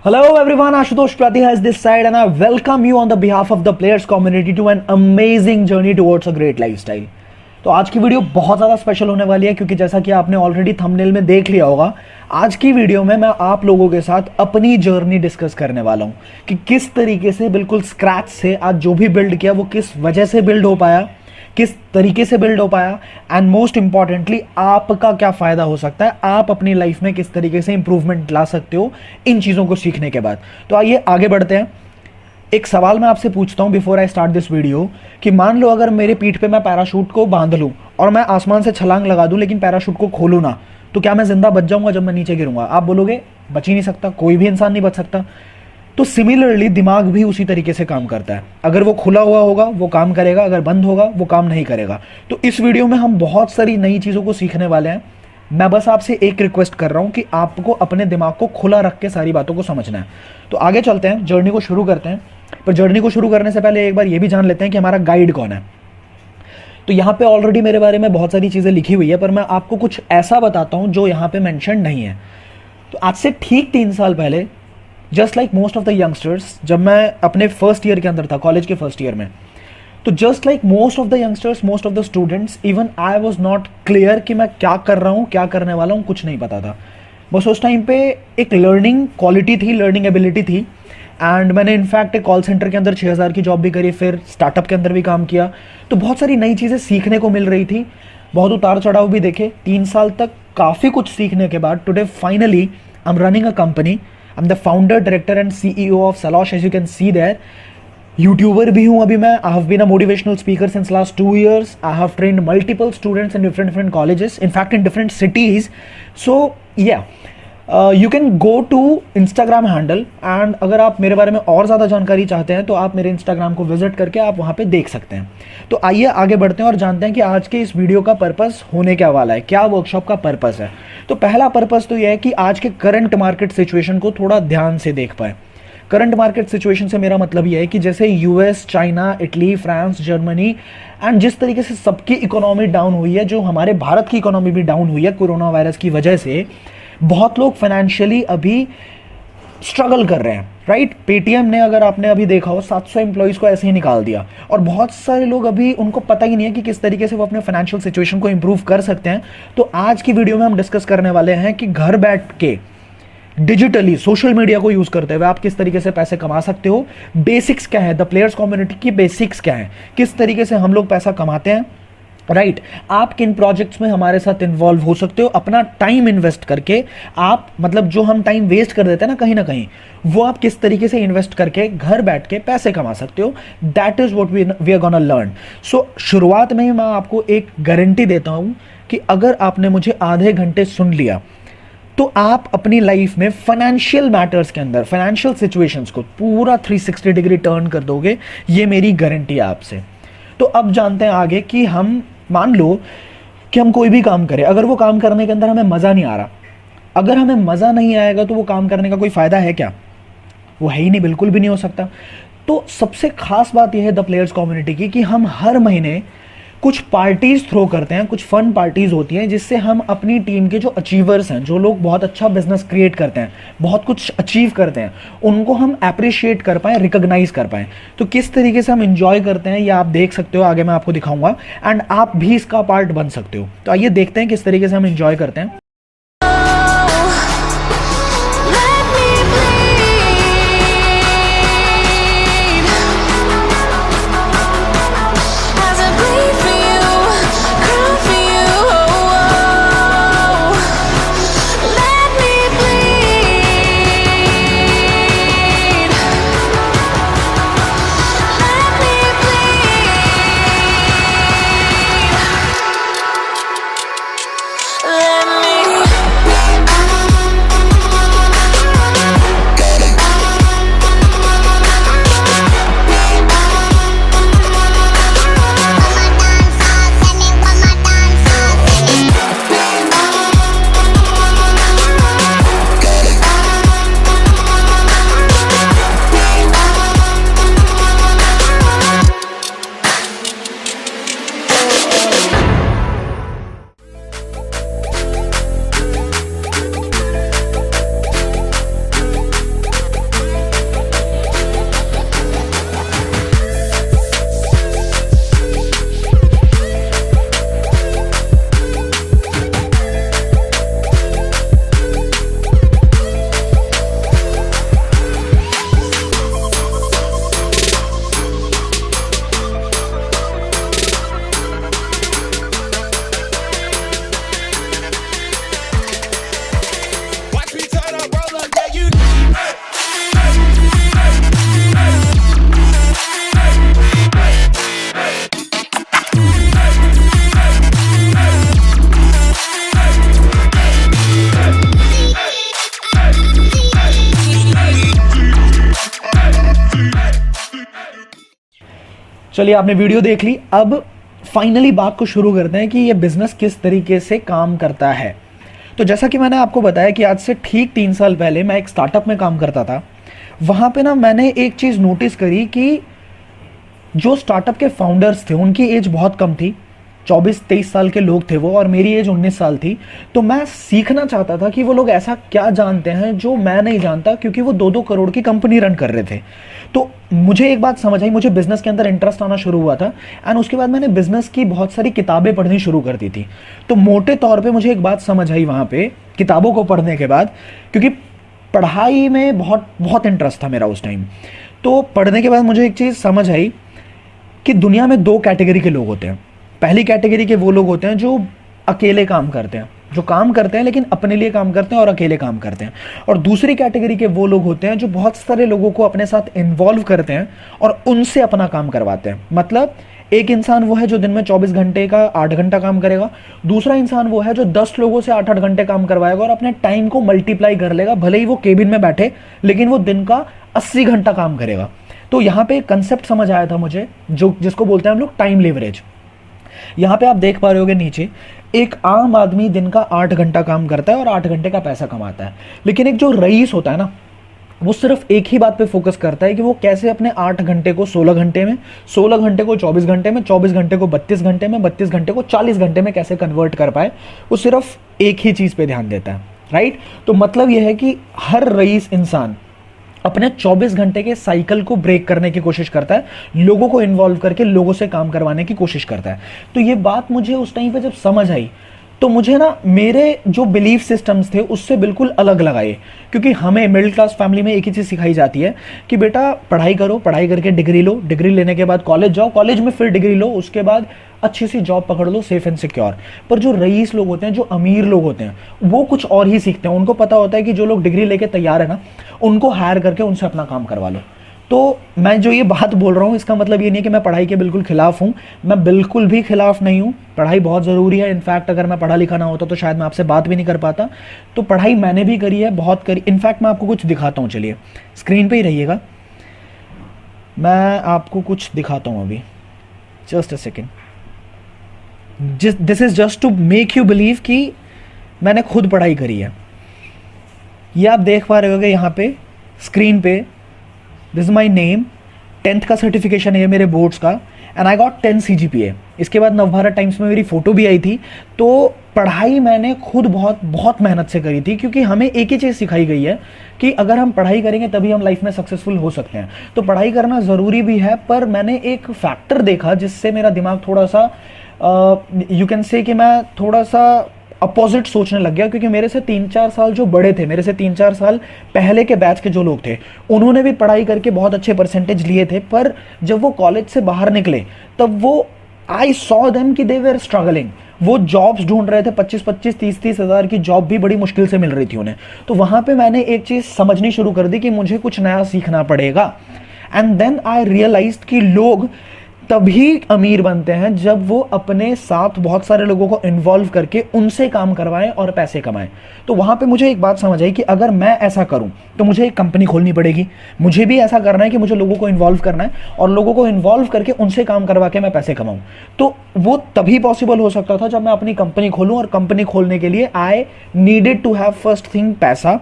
Hello everyone, Ashutosh Prathi has this side and I welcome you on the behalf of the players community to an amazing journey towards a great lifestyle. तो आज की video बहुत ज़्यादा special होने वाली है क्योंकि जैसा कि आपने ऑलरेडी थंबनेल में देख लिया होगा, आज की वीडियो में मैं आप लोगों के साथ अपनी जर्नी डिस्कस करने वाला हूँ कि किस तरीके से बिल्कुल स्क्रैच से आज जो भी बिल्ड किया वो किस वजह से बिल्ड हो पाया, किस तरीके से बिल्ड हो पाया एंड मोस्ट इंपॉर्टेंटली आपका क्या फ़ायदा हो सकता है, आप अपनी लाइफ में किस तरीके से इंप्रूवमेंट ला सकते हो इन चीज़ों को सीखने के बाद। तो आइए आगे बढ़ते हैं। एक सवाल मैं आपसे पूछता हूं before I start this video कि मान लो अगर मेरे पीठ पे मैं पैराशूट को बांध लूं और मैं आसमान से छलांग लगा दूं लेकिन पैराशूट को खोलूं ना, तो क्या मैं जिंदा बच जाऊंगा जब मैं नीचे गिरूंगा? आप बोलोगे बच ही नहीं सकता, कोई भी इंसान नहीं बच सकता। तो सिमिलरली दिमाग भी उसी तरीके से काम करता है। अगर वो खुला हुआ होगा वो काम करेगा, अगर बंद होगा वो काम नहीं करेगा। तो इस वीडियो में हम बहुत सारी नई चीज़ों को सीखने वाले हैं। मैं बस आपसे एक रिक्वेस्ट कर रहा हूं कि आपको अपने दिमाग को खुला रख के सारी बातों को समझना है। तो आगे चलते हैं, जर्नी को शुरू करते हैं। पर जर्नी को शुरू करने से पहले एक बार ये भी जान लेते हैं कि हमारा गाइड कौन है। तो यहाँ पे ऑलरेडी मेरे बारे में बहुत सारी चीज़ें लिखी हुई है, पर मैं आपको कुछ ऐसा बताता हूँ जो यहाँ पे मेंशन नहीं है। तो आज से ठीक 3 साल पहले, just like most of the youngsters, जब मैं अपने फर्स्ट ईयर के अंदर था, कॉलेज के फर्स्ट ईयर में, तो just like most of the youngsters, most of the students, even I was not clear कि मैं क्या कर रहा हूँ, क्या करने वाला हूँ, कुछ नहीं पता था। बस उस टाइम पे एक लर्निंग क्वालिटी थी, लर्निंग एबिलिटी थी। एंड मैंने इनफैक्ट एक कॉल सेंटर के अंदर 6000 की जॉब भी करी, फिर स्टार्टअप के अंदर भी काम किया। तो बहुत सारी नई चीज़ें सीखने को मिल रही थी, बहुत उतार चढ़ाव भी देखे। 3 साल तक काफ़ी कुछ सीखने के बाद today finally I am running a company. I am the founder, director and CEO of सलॉश, as you can see there. Youtuber भी हूँ अभी मैं। I have been a motivational speaker since last 2 years. I have trained multiple students in different colleges, in fact in different cities. So yeah you can go to Instagram handle and अगर आप मेरे बारे में और ज़्यादा जानकारी चाहते हैं तो आप मेरे इंस्टाग्राम को विजिट करके आप वहाँ पे देख सकते हैं। तो आइए आगे बढ़ते हैं और जानते हैं कि आज के इस वीडियो का पर्पस होने क्या वाला है, क्या वर्कशॉप का पर्पस है। तो पहला पर्पस तो यह है कि आज के करंट मार्केट सिचुएशन को थोड़ा ध्यान से देख पाए। करंट मार्केट सिचुएशन से मेरा मतलब यह है कि जैसे US, China, Italy, France, Germany and जिस तरीके से सबकी इकोनॉमी डाउन हुई है, जो हमारे भारत की इकोनॉमी भी डाउन हुई है कोरोना वायरस की वजह से, बहुत लोग फाइनेंशियली अभी स्ट्रगल कर रहे हैं, राइट। पेटीएम ने, अगर आपने अभी देखा हो, 700 एम्प्लॉइज़ को ऐसे ही निकाल दिया और बहुत सारे लोग अभी उनको पता ही नहीं है कि किस तरीके से वो अपने फाइनेंशियल सिचुएशन को इंप्रूव कर सकते हैं। तो आज की वीडियो में हम डिस्कस करने वाले हैं कि घर बैठ के डिजिटली सोशल मीडिया को यूज करते हुए आप किस तरीके से पैसे कमा सकते हो, बेसिक्स क्या है, द प्लेयर्स कम्युनिटी की बेसिक्स क्या है, किस तरीके से हम लोग पैसा कमाते हैं, राइट। आप किन प्रोजेक्ट्स में हमारे साथ इन्वॉल्व हो सकते हो, अपना टाइम इन्वेस्ट करके। आप मतलब जो हम टाइम वेस्ट कर देते हैं ना कहीं, वो आप किस तरीके से इन्वेस्ट करके घर बैठ के पैसे कमा सकते हो। That is what we are gonna learn. So शुरुआत में ही मैं आपको एक गारंटी देता हूं कि अगर आपने मुझे आधे घंटे सुन लिया तो आप अपनी लाइफ में फाइनेंशियल मैटर्स के अंदर, फाइनेंशियल सिचुएशंस को पूरा 360 डिग्री टर्न कर दोगे। ये मेरी गारंटी है आपसे। तो अब जानते हैं आगे कि हम, मान लो कि हम कोई भी काम करें, अगर वो काम करने के अंदर हमें मज़ा नहीं आ रहा, अगर हमें मज़ा नहीं आएगा तो वो काम करने का कोई फ़ायदा है क्या? वो है ही नहीं, बिल्कुल भी नहीं हो सकता। तो सबसे खास बात यह है द प्लेयर्स कम्युनिटी की कि हम हर महीने कुछ पार्टीज थ्रो करते हैं, कुछ फन पार्टीज होती हैं जिससे हम अपनी टीम के जो अचीवर्स हैं, जो लोग बहुत अच्छा बिजनेस क्रिएट करते हैं, बहुत कुछ अचीव करते हैं, उनको हम अप्रिशिएट कर पाएँ, रिकॉग्नाइज कर पाएँ। तो किस तरीके से हम इंजॉय करते हैं ये आप देख सकते हो, आगे मैं आपको दिखाऊंगा एंड आप भी इसका पार्ट बन सकते हो। तो आइए देखते हैं किस तरीके से हम इंजॉय करते हैं। Let me चलिए, आपने वीडियो देख ली, अब फाइनली बात को शुरू करते हैं कि ये बिजनेस किस तरीके से काम करता है। तो जैसा कि मैंने आपको बताया कि आज से ठीक 3 साल पहले मैं एक स्टार्टअप में काम करता था। वहाँ पे ना मैंने एक चीज़ नोटिस करी कि जो स्टार्टअप के फाउंडर्स थे उनकी एज बहुत कम थी, 24-23 साल के लोग थे वो, और मेरी एज 19 साल थी। तो मैं सीखना चाहता था कि वो लोग ऐसा क्या जानते हैं जो मैं नहीं जानता, क्योंकि वो 2-2 करोड़ की कंपनी रन कर रहे थे। तो मुझे एक बात समझ आई, मुझे बिजनेस के अंदर इंटरेस्ट आना शुरू हुआ था, एंड उसके बाद मैंने बिजनेस की बहुत सारी किताबें पढ़नी शुरू कर दी थी। तो मोटे तौर पे मुझे एक बात समझ आई वहाँ पे किताबों को पढ़ने के बाद, क्योंकि पढ़ाई में बहुत बहुत इंटरेस्ट था मेरा उस टाइम। तो पढ़ने के बाद मुझे एक चीज़ समझ आई कि दुनिया में 2 कैटेगरी के लोग होते हैं। पहली कैटेगरी के वो लोग होते हैं जो अकेले काम करते हैं, जो काम करते हैं लेकिन अपने लिए काम करते हैं और अकेले काम करते हैं। और दूसरी कैटेगरी के वो लोग होते हैं जो बहुत सारे लोगों को अपने साथ इन्वॉल्व करते हैं और उनसे अपना काम करवाते हैं। मतलब एक इंसान वो है जो दिन में 24 घंटे का 8 घंटा काम करेगा, दूसरा इंसान वो है जो 10 लोगों से 8-8 घंटे काम करवाएगा और अपने टाइम को मल्टीप्लाई कर लेगा, भले ही वो केबिन में बैठे लेकिन वो दिन का 80 घंटा काम करेगा। तो यहाँ पे एक कंसेप्ट समझ आया था मुझे, जो जिसको बोलते हैं हम लोग टाइम लेवरेज। यहाँ पे आप देख पा रहे होगे नीचे, एक आम आदमी दिन का 8 घंटा काम करता है और 8 घंटे का पैसा कमाता है। लेकिन एक जो रईस होता है ना, वो सिर्फ एक ही बात पे फोकस करता है कि वो कैसे अपने 8 घंटे को 16 घंटे में, 16 घंटे को 24 घंटे में, 24 घंटे को 32 घंटे में, 32 घंटे को 40 घंटे में कैसे कन्वर्ट कर पाए। वो सिर्फ एक ही चीज़ पे ध्यान देता है, राइट। तो मतलब यह है कि हर रईस इंसान अपने 24 घंटे के साइकिल को ब्रेक करने की कोशिश करता है, लोगों को इन्वॉल्व करके लोगों से काम करवाने की कोशिश करता है। तो ये बात मुझे उस टाइम पे जब समझ आई, तो मुझे ना मेरे जो बिलीफ सिस्टम्स थे उससे बिल्कुल अलग लगाए। क्योंकि हमें मिडिल क्लास फैमिली में एक ही चीज़ सिखाई जाती है कि बेटा पढ़ाई करो, पढ़ाई करके डिग्री लो, डिग्री लेने के बाद कॉलेज जाओ, कॉलेज में फिर डिग्री लो, उसके बाद अच्छी सी जॉब पकड़ लो, सेफ एंड सिक्योर। पर जो रईस लोग होते हैं, जो अमीर लोग होते हैं, वो कुछ और ही सीखते हैं। उनको पता होता है कि जो लोग डिग्री लेके तैयार है ना, उनको हायर करके उनसे अपना काम करवा लो। तो मैं जो ये बात बोल रहा हूँ इसका मतलब ये नहीं कि मैं पढ़ाई के बिल्कुल खिलाफ हूँ, मैं बिल्कुल भी खिलाफ नहीं हूँ। पढ़ाई बहुत ज़रूरी है। इनफैक्ट अगर मैं पढ़ा लिखा ना होता तो शायद मैं आपसे बात भी नहीं कर पाता। तो पढ़ाई मैंने भी करी है, बहुत करी। इनफैक्ट मैं आपको कुछ दिखाता हूँ, चलिए स्क्रीन पे ही रहिएगा, मैं आपको कुछ दिखाता हूँ अभी, just a second. This is just to make you believe कि मैंने खुद पढ़ाई करी है। ये आप देख पा रहे होगे यहाँ पे स्क्रीन पे, this is my name, 10th का सर्टिफिकेशन है मेरे बोर्ड्स का, एंड आई गॉट 10 CGPA। इसके बाद नवभारत टाइम्स में मेरी फोटो भी आई थी। तो पढ़ाई मैंने खुद बहुत बहुत मेहनत से करी थी, क्योंकि हमें एक ही चीज़ सिखाई गई है कि अगर हम पढ़ाई करेंगे तभी हम लाइफ में सक्सेसफुल हो सकते हैं। तो पढ़ाई करना ज़रूरी भी है, पर मैंने एक फैक्टर देखा जिससे मेरा दिमाग थोड़ा सा यू कैन से कि मैं थोड़ा सा अपोजिट सोचने लग गया। क्योंकि मेरे से 3-4 साल जो बड़े थे, मेरे से 3-4 साल पहले के बैच के जो लोग थे, उन्होंने भी पढ़ाई करके बहुत अच्छे परसेंटेज लिए थे। पर जब वो कॉलेज से बाहर निकले तब वो आई सॉ देम कि दे वेर स्ट्रगलिंग। वो जॉब्स ढूंढ रहे थे, 25-25, 30-30 हज़ार की जॉब भी बड़ी मुश्किल से मिल रही थी उन्हें। तो वहाँ पे मैंने एक चीज़ समझनी शुरू कर दी कि मुझे कुछ नया सीखना पड़ेगा। एंड देन आई रियलाइज्ड कि लोग तभी अमीर बनते हैं जब वो अपने साथ बहुत सारे लोगों को इन्वॉल्व करके उनसे काम करवाएं और पैसे कमाएं। तो वहाँ पे मुझे एक बात समझ आई कि अगर मैं ऐसा करूँ तो मुझे एक कंपनी खोलनी पड़ेगी। मुझे भी ऐसा करना है कि मुझे लोगों को इन्वॉल्व करना है और लोगों को इन्वॉल्व करके उनसे काम करवा के मैं पैसे कमाऊँ। तो वो तभी पॉसिबल हो सकता था जब मैं अपनी कंपनी खोलूँ, और कंपनी खोलने के लिए I needed to have first thing पैसा।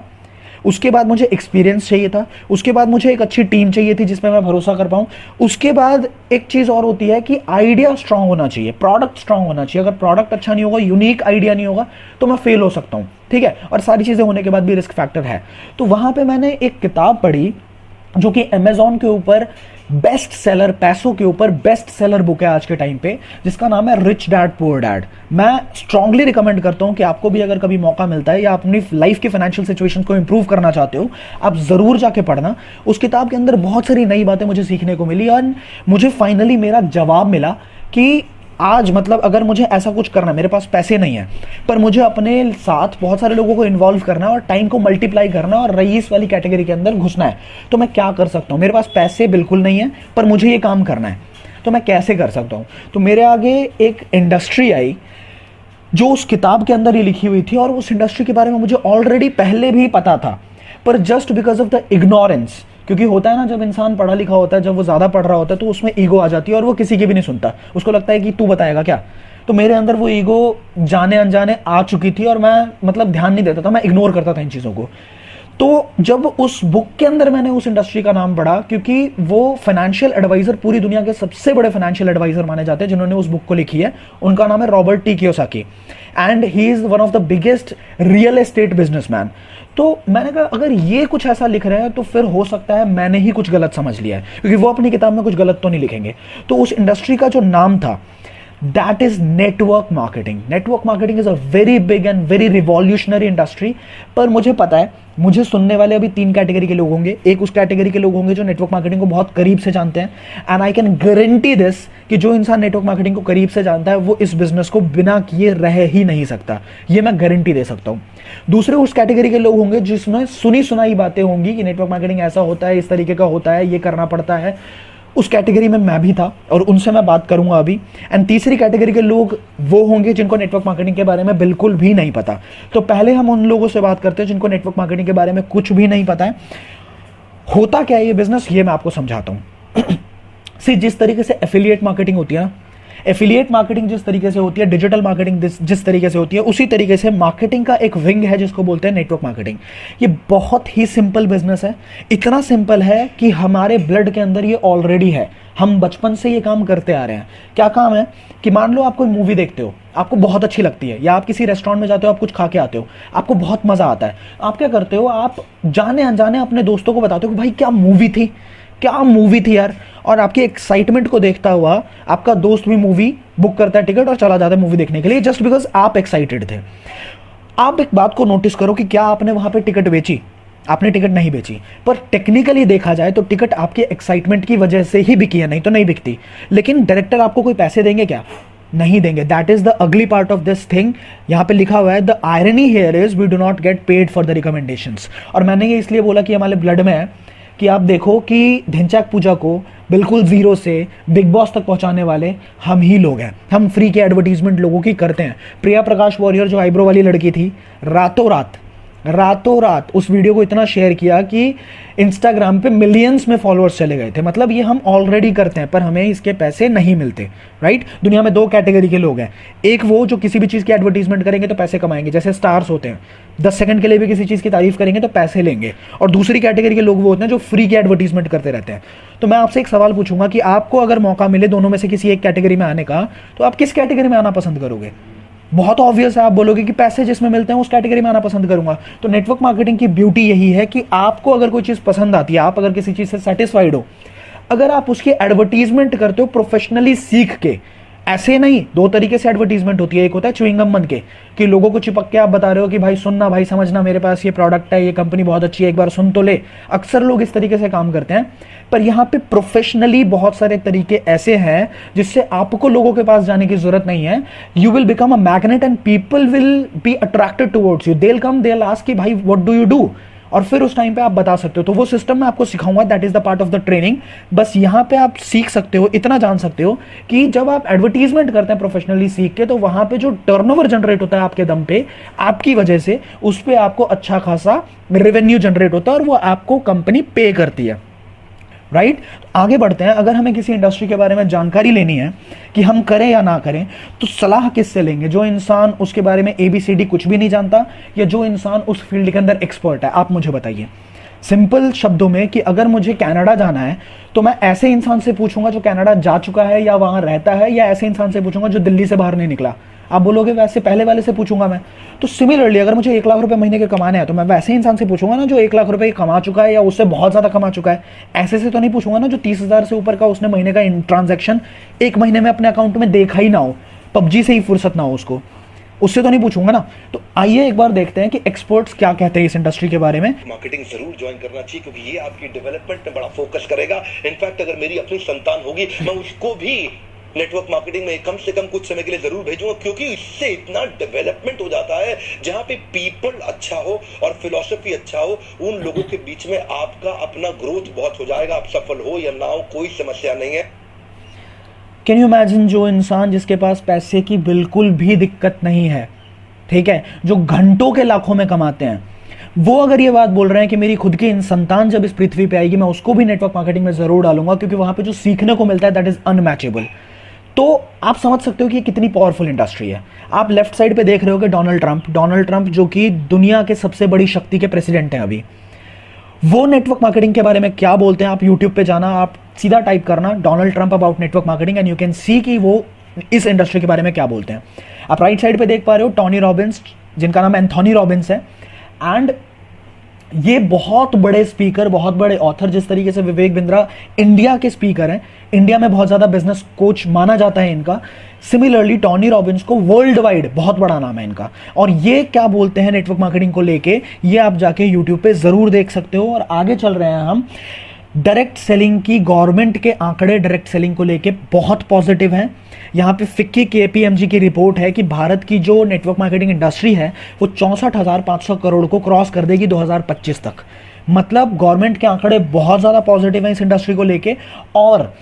उसके बाद मुझे एक्सपीरियंस चाहिए था, उसके बाद मुझे एक अच्छी टीम चाहिए थी जिसमें मैं भरोसा कर पाऊँ। उसके बाद एक चीज़ और होती है कि आइडिया स्ट्रांग होना चाहिए, प्रोडक्ट स्ट्रांग होना चाहिए। अगर प्रोडक्ट अच्छा नहीं होगा, यूनिक आइडिया नहीं होगा, तो मैं फेल हो सकता हूँ, ठीक है। और सारी चीज़ें होने के बाद भी रिस्क फैक्टर है। तो वहाँ पे मैंने एक किताब पढ़ी जो कि अमेजॉन के ऊपर बेस्ट सेलर, पैसों के ऊपर बेस्ट सेलर बुक है आज के टाइम पे, जिसका नाम है रिच डैड पुअर डैड। मैं स्ट्रांगली रिकमेंड करता हूं कि आपको भी अगर कभी मौका मिलता है या अपनी लाइफ की फाइनेंशियल सिचुएशन को इंप्रूव करना चाहते हो, आप जरूर जाके पढ़ना। उस किताब के अंदर बहुत सारी नई बातें मुझे सीखने को मिली और मुझे फाइनली मेरा जवाब मिला कि आज मतलब अगर मुझे ऐसा कुछ करना है, मेरे पास पैसे नहीं है पर मुझे अपने साथ बहुत सारे लोगों को इन्वॉल्व करना है और टाइम को मल्टीप्लाई करना है और रईस वाली कैटेगरी के अंदर घुसना है, तो मैं क्या कर सकता हूँ। मेरे पास पैसे बिल्कुल नहीं है पर मुझे ये काम करना है, तो मैं कैसे कर सकता हूँ। तो मेरे आगे एक इंडस्ट्री आई जो उस किताब के अंदर ही लिखी हुई थी और उस इंडस्ट्री के बारे में मुझे ऑलरेडी पहले भी पता था, पर just because of the ignorance, क्योंकि होता है ना, जब इंसान पढ़ा लिखा होता है, जब वो ज़्यादा पढ़ रहा होता है तो उसमें ईगो आ जाती है और वो किसी की भी नहीं सुनता, उसको लगता है कि तू बताएगा क्या। तो मेरे अंदर वो ईगो जाने अनजाने आ चुकी थी और मैं मतलब ध्यान नहीं देता था, मैं इग्नोर करता था इन चीज़ों को। तो जब उस बुक के अंदर मैंने उस इंडस्ट्री का नाम पढ़ा, क्योंकि वो फाइनेंशियल एडवाइजर, पूरी दुनिया के सबसे बड़े फाइनेंशियल एडवाइजर माने जाते हैं जिन्होंने उस बुक को लिखी है, उनका नाम है Robert T Kiyosaki, and he is one of the biggest real estate businessman. तो मैंने कहा अगर ये कुछ ऐसा लिख रहे हैं तो फिर हो सकता है मैंने ही कुछ गलत समझ लिया है, क्योंकि वो अपनी किताब में कुछ गलत तो नहीं लिखेंगे। तो उस इंडस्ट्री का जो नाम था, that is network marketing. Network marketing is a very big and very revolutionary industry. पर मुझे पता है, मुझे सुनने वाले अभी 3 कैटेगरी के लोग होंगे। एक उस कैटेगरी के लोग होंगे जो नेटवर्क मार्केटिंग को बहुत करीब से जानते हैं, and I can guarantee this कि जो इंसान नेटवर्क मार्केटिंग को करीब से जानता है वो इस बिजनेस को बिना किए रह ही नहीं सकता, ये मैं गारंटी दे सकता हूँ। दूसरे उस कैटेगरी के लोग होंगे जिसमें सुनी सुनाई बातें होंगी कि नेटवर्क मार्केटिंग ऐसा होता है, इस तरीके का होता है, ये करना पड़ता है। उस कैटेगरी में मैं भी था और उनसे मैं बात करूंगा अभी। एंड तीसरी कैटेगरी के लोग वो होंगे जिनको नेटवर्क मार्केटिंग के बारे में बिल्कुल भी नहीं पता। तो पहले हम उन लोगों से बात करते हैं जिनको नेटवर्क मार्केटिंग के बारे में कुछ भी नहीं पता है। होता क्या है ये बिजनेस, ये मैं आपको समझाता हूं। सी, जिस तरीके से एफिलिएट मार्केटिंग होती है ना, एफिलिएट मार्केटिंग जिस तरीके से होती है, डिजिटल मार्केटिंग जिस तरीके से होती है, उसी तरीके से मार्केटिंग का एक विंग है जिसको बोलते हैं नेटवर्क मार्केटिंग। ये बहुत ही सिंपल बिजनेस है, इतना सिंपल है कि हमारे ब्लड के अंदर ये ऑलरेडी है, हम बचपन से ये काम करते आ रहे हैं। क्या काम है कि मान लो आप कोई मूवी देखते हो, आपको बहुत अच्छी लगती है, या आप किसी रेस्टोरेंट में जाते हो, आप कुछ खा के आते हो, आपको बहुत मजा आता है। आप क्या करते हो, आप जाने अनजाने अपने दोस्तों को बताते हो कि भाई क्या मूवी थी, क्या मूवी थी यार। और आपकी एक्साइटमेंट को देखता हुआ आपका दोस्त भी मूवी बुक करता है, टिकट, और चला जाता है मूवी देखने के लिए, जस्ट बिकॉज आप एक्साइटेड थे। आप एक बात को नोटिस करो कि क्या आपने वहां पे टिकट बेची? आपने टिकट नहीं बेची, पर टेक्निकली देखा जाए तो टिकट आपके एक्साइटमेंट की वजह से ही बिकी है, नहीं तो नहीं बिकती। लेकिन डायरेक्टर आपको कोई पैसे देंगे क्या? नहीं देंगे। दैट इज द अगली पार्ट ऑफ दिस थिंग। यहां पे लिखा हुआ है the irony here is we do not get paid for the recommendations. और मैंने ये इसलिए बोला कि हमारे ब्लड में है कि आप देखो कि ढिंचाक पूजा को बिल्कुल जीरो से बिग बॉस तक पहुंचाने वाले हम ही लोग हैं। हम फ्री के एडवर्टीजमेंट लोगों की करते हैं। प्रिया प्रकाश वॉरियर जो आईब्रो वाली लड़की थी, रातों रात उस वीडियो को इतना शेयर किया कि इंस्टाग्राम पे मिलियंस में फॉलोअर्स चले गए थे। मतलब ये हम ऑलरेडी करते हैं पर हमें इसके पैसे नहीं मिलते, राइट। दुनिया में 2 कैटेगरी के लोग हैं, एक वो जो किसी भी चीज़ की एडवर्टीजमेंट करेंगे तो पैसे कमाएंगे, जैसे स्टार्स होते हैं, 10 सेकंड के लिए भी किसी चीज़ की तारीफ करेंगे तो पैसे लेंगे। और दूसरी कैटेगरी के लोग वो होते हैं जो फ्री की एडवर्टीजमेंट करते रहते हैं। तो मैं आपसे एक सवाल पूछूंगा कि आपको अगर मौका मिले दोनों में से किसी एक कैटेगरी में आने का, तो आप किस कैटेगरी में आना पसंद करोगे? बहुत ऑब्वियस है, आप बोलोगे कि पैसे जिसमें मिलते हैं उस कैटेगरी में आना पसंद करूंगा। तो नेटवर्क मार्केटिंग की ब्यूटी यही है कि आपको अगर कोई चीज़ पसंद आती है, आप अगर किसी चीज़ से सेटिस्फाइड हो, अगर आप उसकी एडवर्टीजमेंट करते हो प्रोफेशनली सीख के, ऐसे नहीं। 2 तरीके से एडवर्टीजमेंट होती है, एक होता है च्युइंगम बन के कि लोगों को चिपक के आप बता रहे हो कि भाई सुनना, भाई समझना, मेरे पास ये प्रोडक्ट है, ये कंपनी बहुत अच्छी है, एक बार सुन तो ले। अक्सर लोग इस तरीके से काम करते हैं, पर यहाँ पे प्रोफेशनली बहुत सारे तरीके ऐसे हैं जिससे आपको लोगों के पास जाने की जरूरत नहीं है। You will become a magnet and people will be attracted towards you. They will come, they will ask कि भाई व्हाट डू यू डू, और फिर उस टाइम पे आप बता सकते हो। तो वो सिस्टम मैं आपको सिखाऊंगा, that is the part of the training. बस यहाँ पे आप सीख सकते हो, इतना जान सकते हो कि जब आप एडवर्टीजमेंट करते हैं प्रोफेशनली सीख के, तो वहां पे जो टर्नओवर जनरेट होता है आपके दम पे, आपकी वजह से, उस पे आपको अच्छा खासा रेवेन्यू जनरेट होता है और वो आपको कंपनी पे करती है, राइट। आगे बढ़ते हैं। अगर हमें किसी इंडस्ट्री के बारे में जानकारी लेनी है कि हम करें या ना करें, तो सलाह किससे लेंगे? जो इंसान उसके बारे में ABCD कुछ भी नहीं जानता, या जो इंसान उस फील्ड के अंदर एक्सपर्ट है? आप मुझे बताइए सिंपल शब्दों में कि अगर मुझे कनाडा जाना है तो मैं ऐसे इंसान से पूछूंगा जो कनाडा जा चुका है या वहां रहता है, या ऐसे इंसान से पूछूंगा जो दिल्ली से बाहर नहीं निकला? आप बोलोगे वैसे पहले वाले से पूछूंगा मैं। तो सिमिलरली अगर मुझे 1 लाख रुपए महीने के कमाने हैं तो मैं वैसे इंसान से पूछूंगा ना जो 1 लाख रुपए कमा चुका है या उससे बहुत ज्यादा कमा चुका है। ऐसे से तो नहीं पूछूंगा ना जो 30,000 से ऊपर का उसने महीने का ट्रांजैक्शन 1 महीने में अपने अकाउंट में देखा ही ना हो, पबजी से ही फुर्सत ना हो उसको, उससे तो नहीं पूछूंगा ना। तो आइए एक बार देखते हैं कि एक्सपर्ट्स क्या कहते हैं इस इंडस्ट्री के बारे में। मार्केटिंग जरूर ज्वाइन करना चाहिए क्योंकि ये आपकी डेवलपमेंट में बड़ा फोकस करेगा। इनफैक्ट अगर मेरी अपनी संतान होगी मैं उसको भी नेटवर्क मार्केटिंग में कम से कम कुछ समय के लिए जरूर भेजूंगा, क्योंकि इससे इतना डेवलपमेंट हो जाता है जहां पे पीपल अच्छा हो और फिलॉसफी अच्छा हो, उन लोगों के बीच में आपका अपना ग्रोथ बहुत हो जाएगा। आप सफल हो या ना हो कोई समस्या नहीं है। कैन यू इमेजिन, जो इंसान जिसके पास पैसे की बिल्कुल भी दिक्कत नहीं है, ठीक है, जो घंटों के लाखों में कमाते हैं, वो अगर ये बात बोल रहे हैं कि मेरी खुद की संतान जब इस पृथ्वी पे आएगी मैं उसको भी नेटवर्क मार्केटिंग में जरूर डालूंगा, क्योंकि वहां पे जो सीखने को मिलता है दैट इज अनमैचेबल। तो आप समझ सकते हो कि ये कितनी पावरफुल इंडस्ट्री है। आप लेफ्ट साइड पे देख रहे हो कि डोनाल्ड ट्रंप जो कि दुनिया के सबसे बड़ी शक्ति के प्रेसिडेंट हैं अभी, वो नेटवर्क मार्केटिंग के बारे में क्या बोलते हैं। आप यूट्यूब पे जाना, आप सीधा टाइप करना Donald Trump about network marketing and you can सी कि वो इस इंडस्ट्री के बारे में क्या बोलते हैं। आप राइट साइड पे देख पा रहे हो टोनी रॉबिन्स, जिनका नाम एंथोनी रॉबिन्स है, एंड ये बहुत बड़े स्पीकर, बहुत बड़े ऑथर, जिस तरीके से विवेक बिंद्रा इंडिया के स्पीकर हैं, इंडिया में बहुत ज़्यादा बिजनेस कोच माना जाता है इनका। सिमिलरली टोनी रॉबिन्स को वर्ल्ड वाइड बहुत बड़ा नाम है इनका, और ये क्या बोलते हैं नेटवर्क मार्केटिंग को लेके, ये आप जाके यूट्यूब पे ज़रूर देख सकते हो। और आगे चल रहे हैं हम, डायरेक्ट सेलिंग की गवर्नमेंट के आंकड़े डायरेक्ट सेलिंग को लेके बहुत पॉजिटिव हैं। यहाँ पे फिक्की KPMG की रिपोर्ट है कि भारत की जो नेटवर्क मार्केटिंग इंडस्ट्री है वो 64,500 करोड़ को क्रॉस कर देगी 2025 तक। मतलब गवर्नमेंट के आंकड़े बहुत ज़्यादा पॉजिटिव हैं इस इंडस्ट्री को लेके। और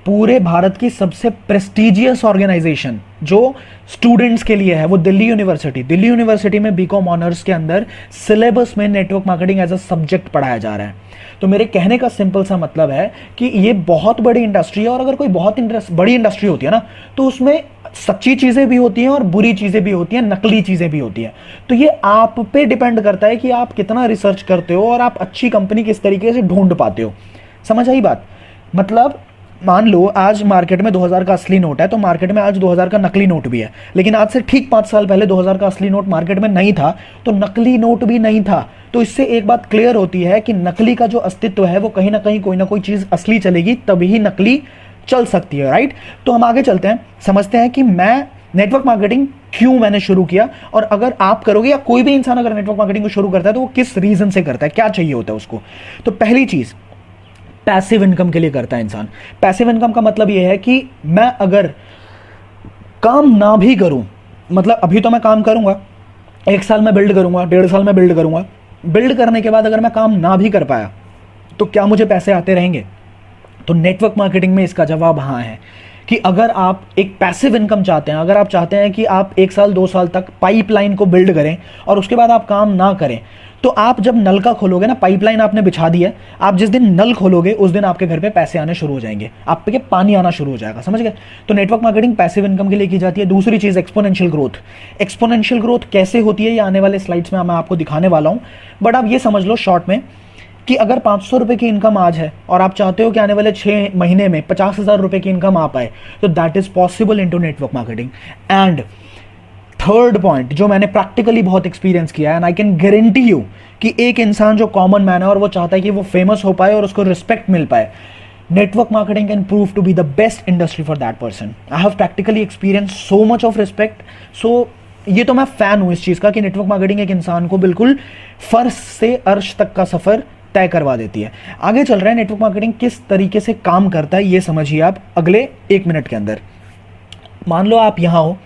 पूरे भारत की सबसे प्रेस्टिजियस ऑर्गेनाइजेशन जो स्टूडेंट्स के लिए है वो दिल्ली यूनिवर्सिटी में बीकॉम ऑनर्स के अंदर सिलेबस में network marketing as a subject पढ़ाया जा रहा है। तो मेरे कहने का सिंपल सा मतलब है कि ये बहुत बड़ी इंडस्ट्री है, और अगर कोई बहुत बड़ी इंडस्ट्री होती है ना तो उसमें सच्ची चीज़ें भी होती हैं और बुरी चीज़ें भी होती हैं, नकली चीज़ें भी होती हैं। तो ये आप पे डिपेंड करता है कि आप कितना रिसर्च करते हो और आप अच्छी कंपनी किस तरीके से ढूंढ पाते हो। समझ आई बात? मतलब मान लो आज मार्केट में 2000 का असली नोट है, तो मार्केट में आज 2000 का नकली नोट भी है, लेकिन आज से ठीक 5 साल पहले 2000 का असली नोट मार्केट में नहीं था, तो नकली नोट भी नहीं था। तो इससे एक बात क्लियर होती है कि नकली का जो अस्तित्व है वो कहीं ना कहीं कोई ना कोई चीज़ असली चलेगी, तभी नकली चल सकती है, राइट? तो हम आगे चलते हैं, समझते हैं कि मैं नेटवर्क मार्केटिंग क्यों मैंने शुरू किया, और अगर आप करोगे या कोई भी इंसान अगर नेटवर्क मार्केटिंग को शुरू करता है तो वो किस रीजन से करता है, क्या चाहिए होता है उसको। तो पहली चीज़, पैसिव इनकम के लिए करता है इंसान। पैसिव इनकम का मतलब यह है कि मैं अगर काम ना भी करूं, मतलब अभी तो मैं काम करूंगा, 1 साल में बिल्ड करूंगा, 1.5 साल में बिल्ड करूंगा, बिल्ड करने के बाद अगर मैं काम ना भी कर पाया तो क्या मुझे पैसे आते रहेंगे? तो नेटवर्क मार्केटिंग में इसका जवाब हाँ है कि अगर आप एक पैसिव इनकम चाहते हैं, अगर आप चाहते हैं कि आप 1 साल 2 साल तक पाइपलाइन को बिल्ड करें और उसके बाद आप काम ना करें, तो आप जब नल का खोलोगे ना, पाइपलाइन आपने बिछा दी है, आप जिस दिन नल खोलोगे उस दिन आपके घर पे पैसे आने शुरू हो जाएंगे, आप पे पानी आना शुरू हो जाएगा। समझ गए? तो नेटवर्क मार्केटिंग पैसिव इनकम के लिए की जाती है। दूसरी चीज़ एक्सपोनेंशियल ग्रोथ। एक्सपोनेंशियल ग्रोथ कैसे होती है ये आने वाले स्लाइड्स में मैं आपको दिखाने वाला हूँ, बट आप ये समझ लो शॉर्ट में कि अगर 500 रुपये की इनकम आज है और आप चाहते हो कि आने वाले 6 महीने में 50,000 रुपये की इनकम आ पाए, तो that is possible into network marketing. And third point जो मैंने प्रैक्टिकली बहुत एक्सपीरियंस किया है, and I can guarantee you कि एक इंसान जो कॉमन मैन है और वो चाहता है कि वो फेमस हो पाए और उसको रिस्पेक्ट मिल पाए, network marketing can prove to be the best industry for that person. I have practically experience so much of respect. So ये तो मैं फैन हूं इस चीज़ का कि नेटवर्क मार्केटिंग एक इंसान को बिल्कुल फर्श से अर्श तक का सफ़र तय करवा देती है। आगे चल रहे हैं, नेटवर्क मार्केटिंग किस तरीके से काम करता है ये समझिए आप अगले 1 मिनट के अंदर। मान लो आप यहाँ हो,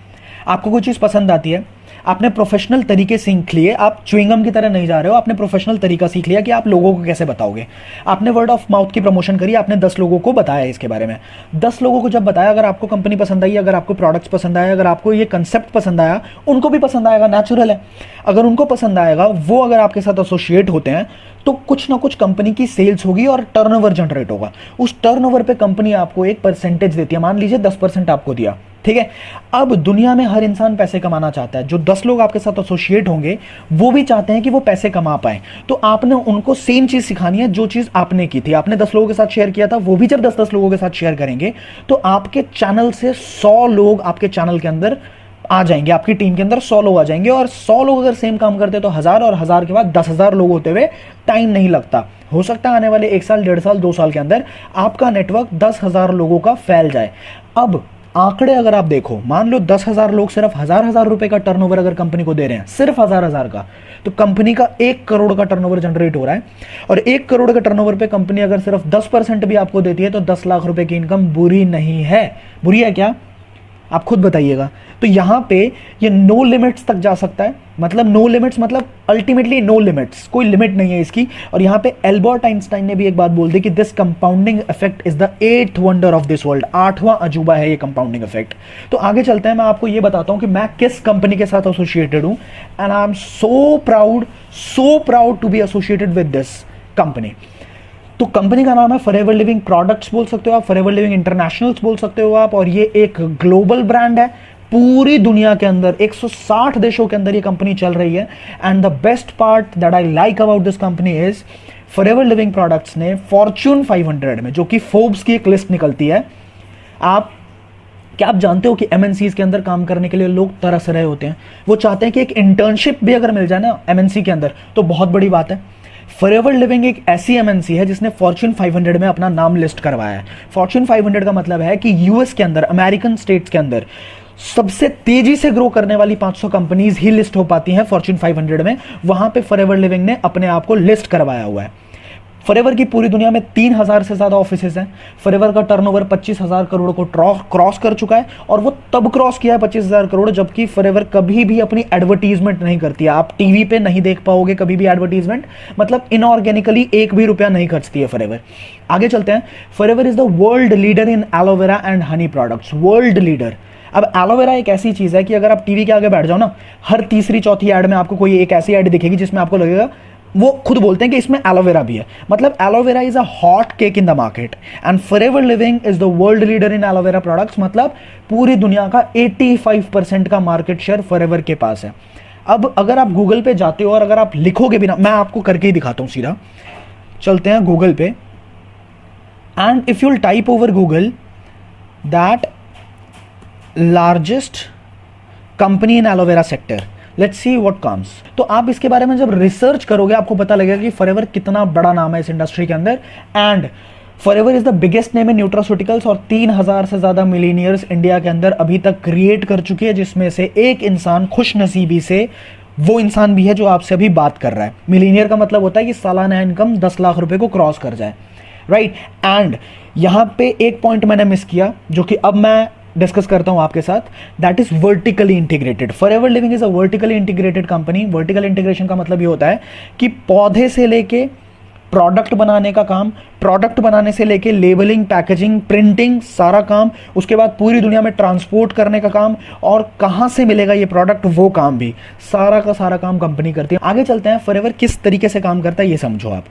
आपको कोई चीज़ पसंद आती है, आपने प्रोफेशनल तरीके सीख लिए, आप च्युइंगम की तरह नहीं जा रहे हो, आपने प्रोफेशनल तरीका सीख लिया कि आप लोगों को कैसे बताओगे। आपने वर्ड ऑफ माउथ की प्रमोशन करी, आपने 10 लोगों को बताया इसके बारे में। 10 लोगों को जब बताया, अगर आपको कंपनी पसंद आई, अगर आपको प्रोडक्ट्स पसंद आए, अगर आपको ये कंसेप्ट पसंद आया, उनको भी पसंद आएगा, नेचुरल है। अगर उनको पसंद आएगा, वो अगर आपके साथ एसोसिएट होते हैं, तो कुछ ना कुछ कंपनी की सेल्स होगी और टर्नओवर जनरेट होगा। उस टर्नओवर पे कंपनी आपको एक परसेंटेज देती है, मान लीजिए 10% आपको दिया, ठीक है। अब दुनिया में हर इंसान पैसे कमाना चाहता है। जो 10 लोग आपके साथ एसोसिएट होंगे वो भी चाहते हैं कि वो पैसे कमा पाए, तो आपने उनको सेम चीज सिखानी है जो चीज आपने की थी। आपने 10 लोगों के साथ शेयर किया था, वो भी जब 10-10 लोगों के साथ शेयर करेंगे तो आपके चैनल से 100 लोग आपके चैनल के अंदर आ जाएंगे, आपकी टीम के अंदर 100 लोग आ जाएंगे। और 100 लोग अगर सेम काम करते तो 1000, और 1000 के बाद 10,000 लोग होते हुए टाइम नहीं लगता। हो सकता है आने वाले 1 साल, 1.5 साल, 2 साल के अंदर आपका नेटवर्क 10,000 लोगों का फैल जाए। अब आंकड़े अगर आप देखो, मान लो 10,000 लोग सिर्फ 1,000 रुपए का टर्नओवर अगर कंपनी को दे रहे हैं, सिर्फ 1,000 का, तो कंपनी का 1 करोड़ का टर्नओवर जनरेट हो रहा है। और 1 करोड़ के टर्नओवर पे कंपनी अगर सिर्फ 10% भी आपको देती है तो 10 लाख रुपए की इनकम बुरी नहीं है। बुरी है क्या? आप खुद बताइएगा। तो यहाँ पे ये नो लिमिट्स तक जा सकता है, मतलब नो लिमिट्स मतलब अल्टीमेटली नो लिमिट्स, कोई लिमिट नहीं है इसकी। और यहाँ पे एल्बर्ट आइंस्टाइन ने भी एक बात बोल दी कि this compounding effect is the 8th wonder of this world, 8वां अजूबा है ये कंपाउंडिंग इफेक्ट। तो आगे चलते हैं, मैं आपको ये बताता हूँ कि मैं किस कंपनी के साथ एसोसिएटेड हूँ, and I am so proud to be associated with this company. तो कंपनी का नाम है फॉरएवर लिविंग प्रोडक्ट्स बोल सकते हो आप, फॉरएवर लिविंग इंटरनेशनल्स बोल सकते हो आप, और ये एक ग्लोबल ब्रांड है। पूरी दुनिया के अंदर 160 देशों के अंदर ये कंपनी चल रही है। And the best part that I like about this company is forever Living products ने फॉर्च्यून 500 में, जो कि फोर्ब्स की एक लिस्ट निकलती है, क्या आप जानते हो कि एमएनसीज के अंदर काम करने के लिए लोग तरस रहे होते हैं, वो चाहते हैं कि एक इंटर्नशिप भी अगर मिल जाए ना एमएनसी के अंदर तो बहुत बड़ी बात है। फॉरएवर लिविंग एक ऐसी एमएनसी है जिसने फॉर्च्यून 500 में अपना नाम लिस्ट करवाया है। फॉर्च्यून 500 का मतलब है कि यूएस के अंदर, अमेरिकन स्टेट्स के अंदर सबसे तेजी से ग्रो करने वाली 500 कंपनीज ही लिस्ट हो पाती हैं फॉर्च्यून 500 में। वहां पे फॉरएवर लिविंग ने अपने आप को लिस्ट करवाया हुआ है। फॉरएवर की पूरी दुनिया में 3000 से ज्यादा ऑफिसेज हैं। फॉरएवर का टर्नओवर 25,000 करोड़ को क्रॉस कर चुका है, और वो तब क्रॉस किया है 25,000 करोड़ जबकि फॉरएवर कभी भी अपनी एडवर्टीजमेंट नहीं करती है। आप टीवी पे नहीं देख पाओगे कभी भी एडवर्टीजमेंट, मतलब इनऑर्गेनिकली एक भी रुपया नहीं खर्चती है फॉरएवर। आगे चलते हैं, forever is the world leader in aloe vera and honey products, world leader. अब एलोवेरा एक ऐसी चीज है कि अगर आप टीवी के आगे बैठ जाओ ना, हर तीसरी चौथी ऐड में आपको कोई एक ऐसी ऐड दिखेगी जिसमें आपको लगेगा, वो खुद बोलते हैं कि इसमें एलोवेरा भी है, मतलब aloe vera is a hot cake in the market. And forever living is the world leader in aloe vera products, मतलब पूरी दुनिया का 85% का मार्केट शेयर फॉरएवर के पास है। अब अगर आप गूगल पे जाते हो और अगर आप लिखोगे भी ना, मैं आपको करके ही दिखाता हूं सीधा, चलते हैं गूगल पे, and if you'll type over Google that largest company in aloe vera sector, let's see what comes. तो आप इसके बारे में जब रिसर्च करोगे आपको पता लगेगा कि फॉरएवर कितना बड़ा नाम है इस इंडस्ट्री के अंदर। And forever is the biggest name in nutraceuticals, और 3000 से ज्यादा मिलीनियर्स इंडिया के अंदर अभी तक क्रिएट कर चुकी है, जिसमें से एक इंसान खुशनसीबी से वो इंसान भी है जो आपसे अभी बात कर रहा है। मिलीनियर का मतलब होता है कि सालाना इनकम 10 लाख रुपए को क्रॉस कर जाए, राइट। एंड यहां पे एक पॉइंट मैंने मिस किया जो कि अब मैं डिस्कस करता हूं आपके साथ, that is vertically integrated. Forever living is a vertically integrated company. Vertical integration का मतलब ये होता है कि पौधे से लेके प्रोडक्ट बनाने का काम, प्रोडक्ट बनाने से लेके लेबलिंग, पैकेजिंग, प्रिंटिंग, सारा काम, उसके बाद पूरी दुनिया में ट्रांसपोर्ट करने का काम, और कहां से मिलेगा ये प्रोडक्ट वो काम भी, सारा का सारा काम कंपनी करती है। आगे चलते हैं, फॉरएवर किस तरीके से काम करता है ये समझो आप।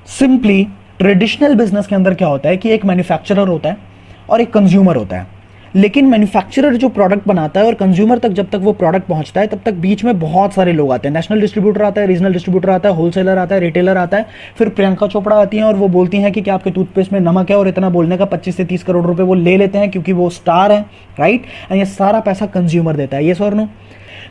सिंपली ट्रेडिशनल बिजनेस के अंदर क्या होता है कि एक मैन्युफैक्चरर होता है और एक कंज्यूमर होता है, लेकिन मैन्युफैक्चरर जो प्रोडक्ट बनाता है और कंज्यूमर तक जब तक वो प्रोडक्ट पहुंचता है तब तक बीच में बहुत सारे लोग आते हैं। नेशनल डिस्ट्रीब्यूटर आता है, रीजनल डिस्ट्रीब्यूटर आता है, होलसेलर आता है, रिटेलर आता है, फिर प्रियंका चोपड़ा आती हैं और वो बोलती हैं कि आपके टूथपेस्ट में नमक है, और इतना बोलने का 25 से 30 करोड़ रुपए वो ले लेते हैं क्योंकि वो स्टार है, राइट। एंड ये सारा पैसा कंज्यूमर देता है, यस और नो।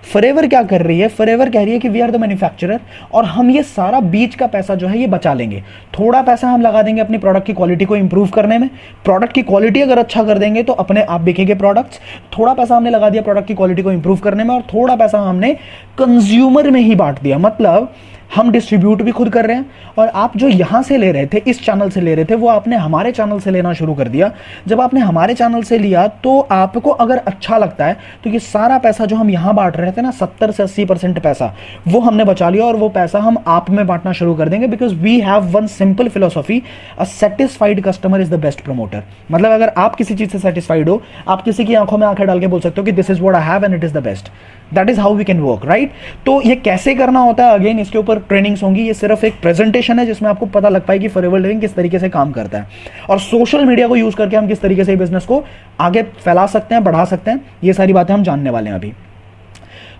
फॉरएवर क्या कर रही है, फॉरएवर कह रही है कि वी आर द मैन्युफैक्चरर, और हम ये सारा बीच का पैसा जो है ये बचा लेंगे। थोड़ा पैसा हम लगा देंगे अपनी प्रोडक्ट की क्वालिटी को इंप्रूव करने में, प्रोडक्ट की क्वालिटी अगर अच्छा कर देंगे तो अपने आप बिकेंगे प्रोडक्ट्स। थोड़ा पैसा हमने लगा दिया प्रोडक्ट की क्वालिटी को इंप्रूव करने में, और थोड़ा पैसा हमने कंज्यूमर में ही बांट दिया, मतलब हम डिस्ट्रीब्यूट भी खुद कर रहे हैं, और आप जो यहां से ले रहे थे, इस चैनल से ले रहे थे, वो आपने हमारे चैनल से लेना शुरू कर दिया। जब आपने हमारे चैनल से लिया तो आपको अगर अच्छा लगता है तो ये सारा पैसा जो हम यहां बांट रहे थे ना, 70 से 80% पैसा वो हमने बचा लिया, और वो पैसा हम आप में बांटना शुरू कर देंगे, because we have one simple philosophy, a satisfied customer is the best promoter. मतलब अगर आप किसी चीज से सेटिस्फाइड हो, आप किसी की आंखों में आंखें डाल के बोल सकते हो कि this is what I have and it is the best. That is how we can work, right. तो ये कैसे करना होता है, अगेन इसके ऊपर ट्रेनिंग्स होंगी, ये सिर्फ एक प्रेजेंटेशन है जिसमें आपको पता लग पाएगी फॉरएवर लिविंग किस तरीके से काम करता है, और सोशल मीडिया को यूज करके हम किस तरीके से बिजनेस को आगे फैला सकते हैं, बढ़ा सकते हैं। ये सारी बातें हम जानने वाले हैं अभी।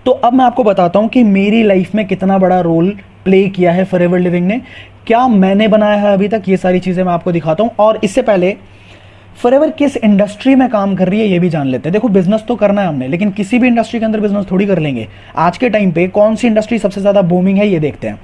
तो अब मैं आपको बताता हूं कि मेरी लाइफ में कितना बड़ा रोल प्ले किया है फॉरएवर लिविंग ने, क्या मैंने बनाया है अभी तक, ये सारी चीजें मैं आपको दिखाता हूं। और इससे पहले फॉरएवर किस इंडस्ट्री में काम कर रही है ये भी जान लेते हैं। देखो बिजनेस तो करना है हमने, लेकिन किसी भी इंडस्ट्री के अंदर बिजनेस थोड़ी कर लेंगे। आज के टाइम पे कौन सी इंडस्ट्री सबसे ज्यादा बूमिंग है ये देखते हैं।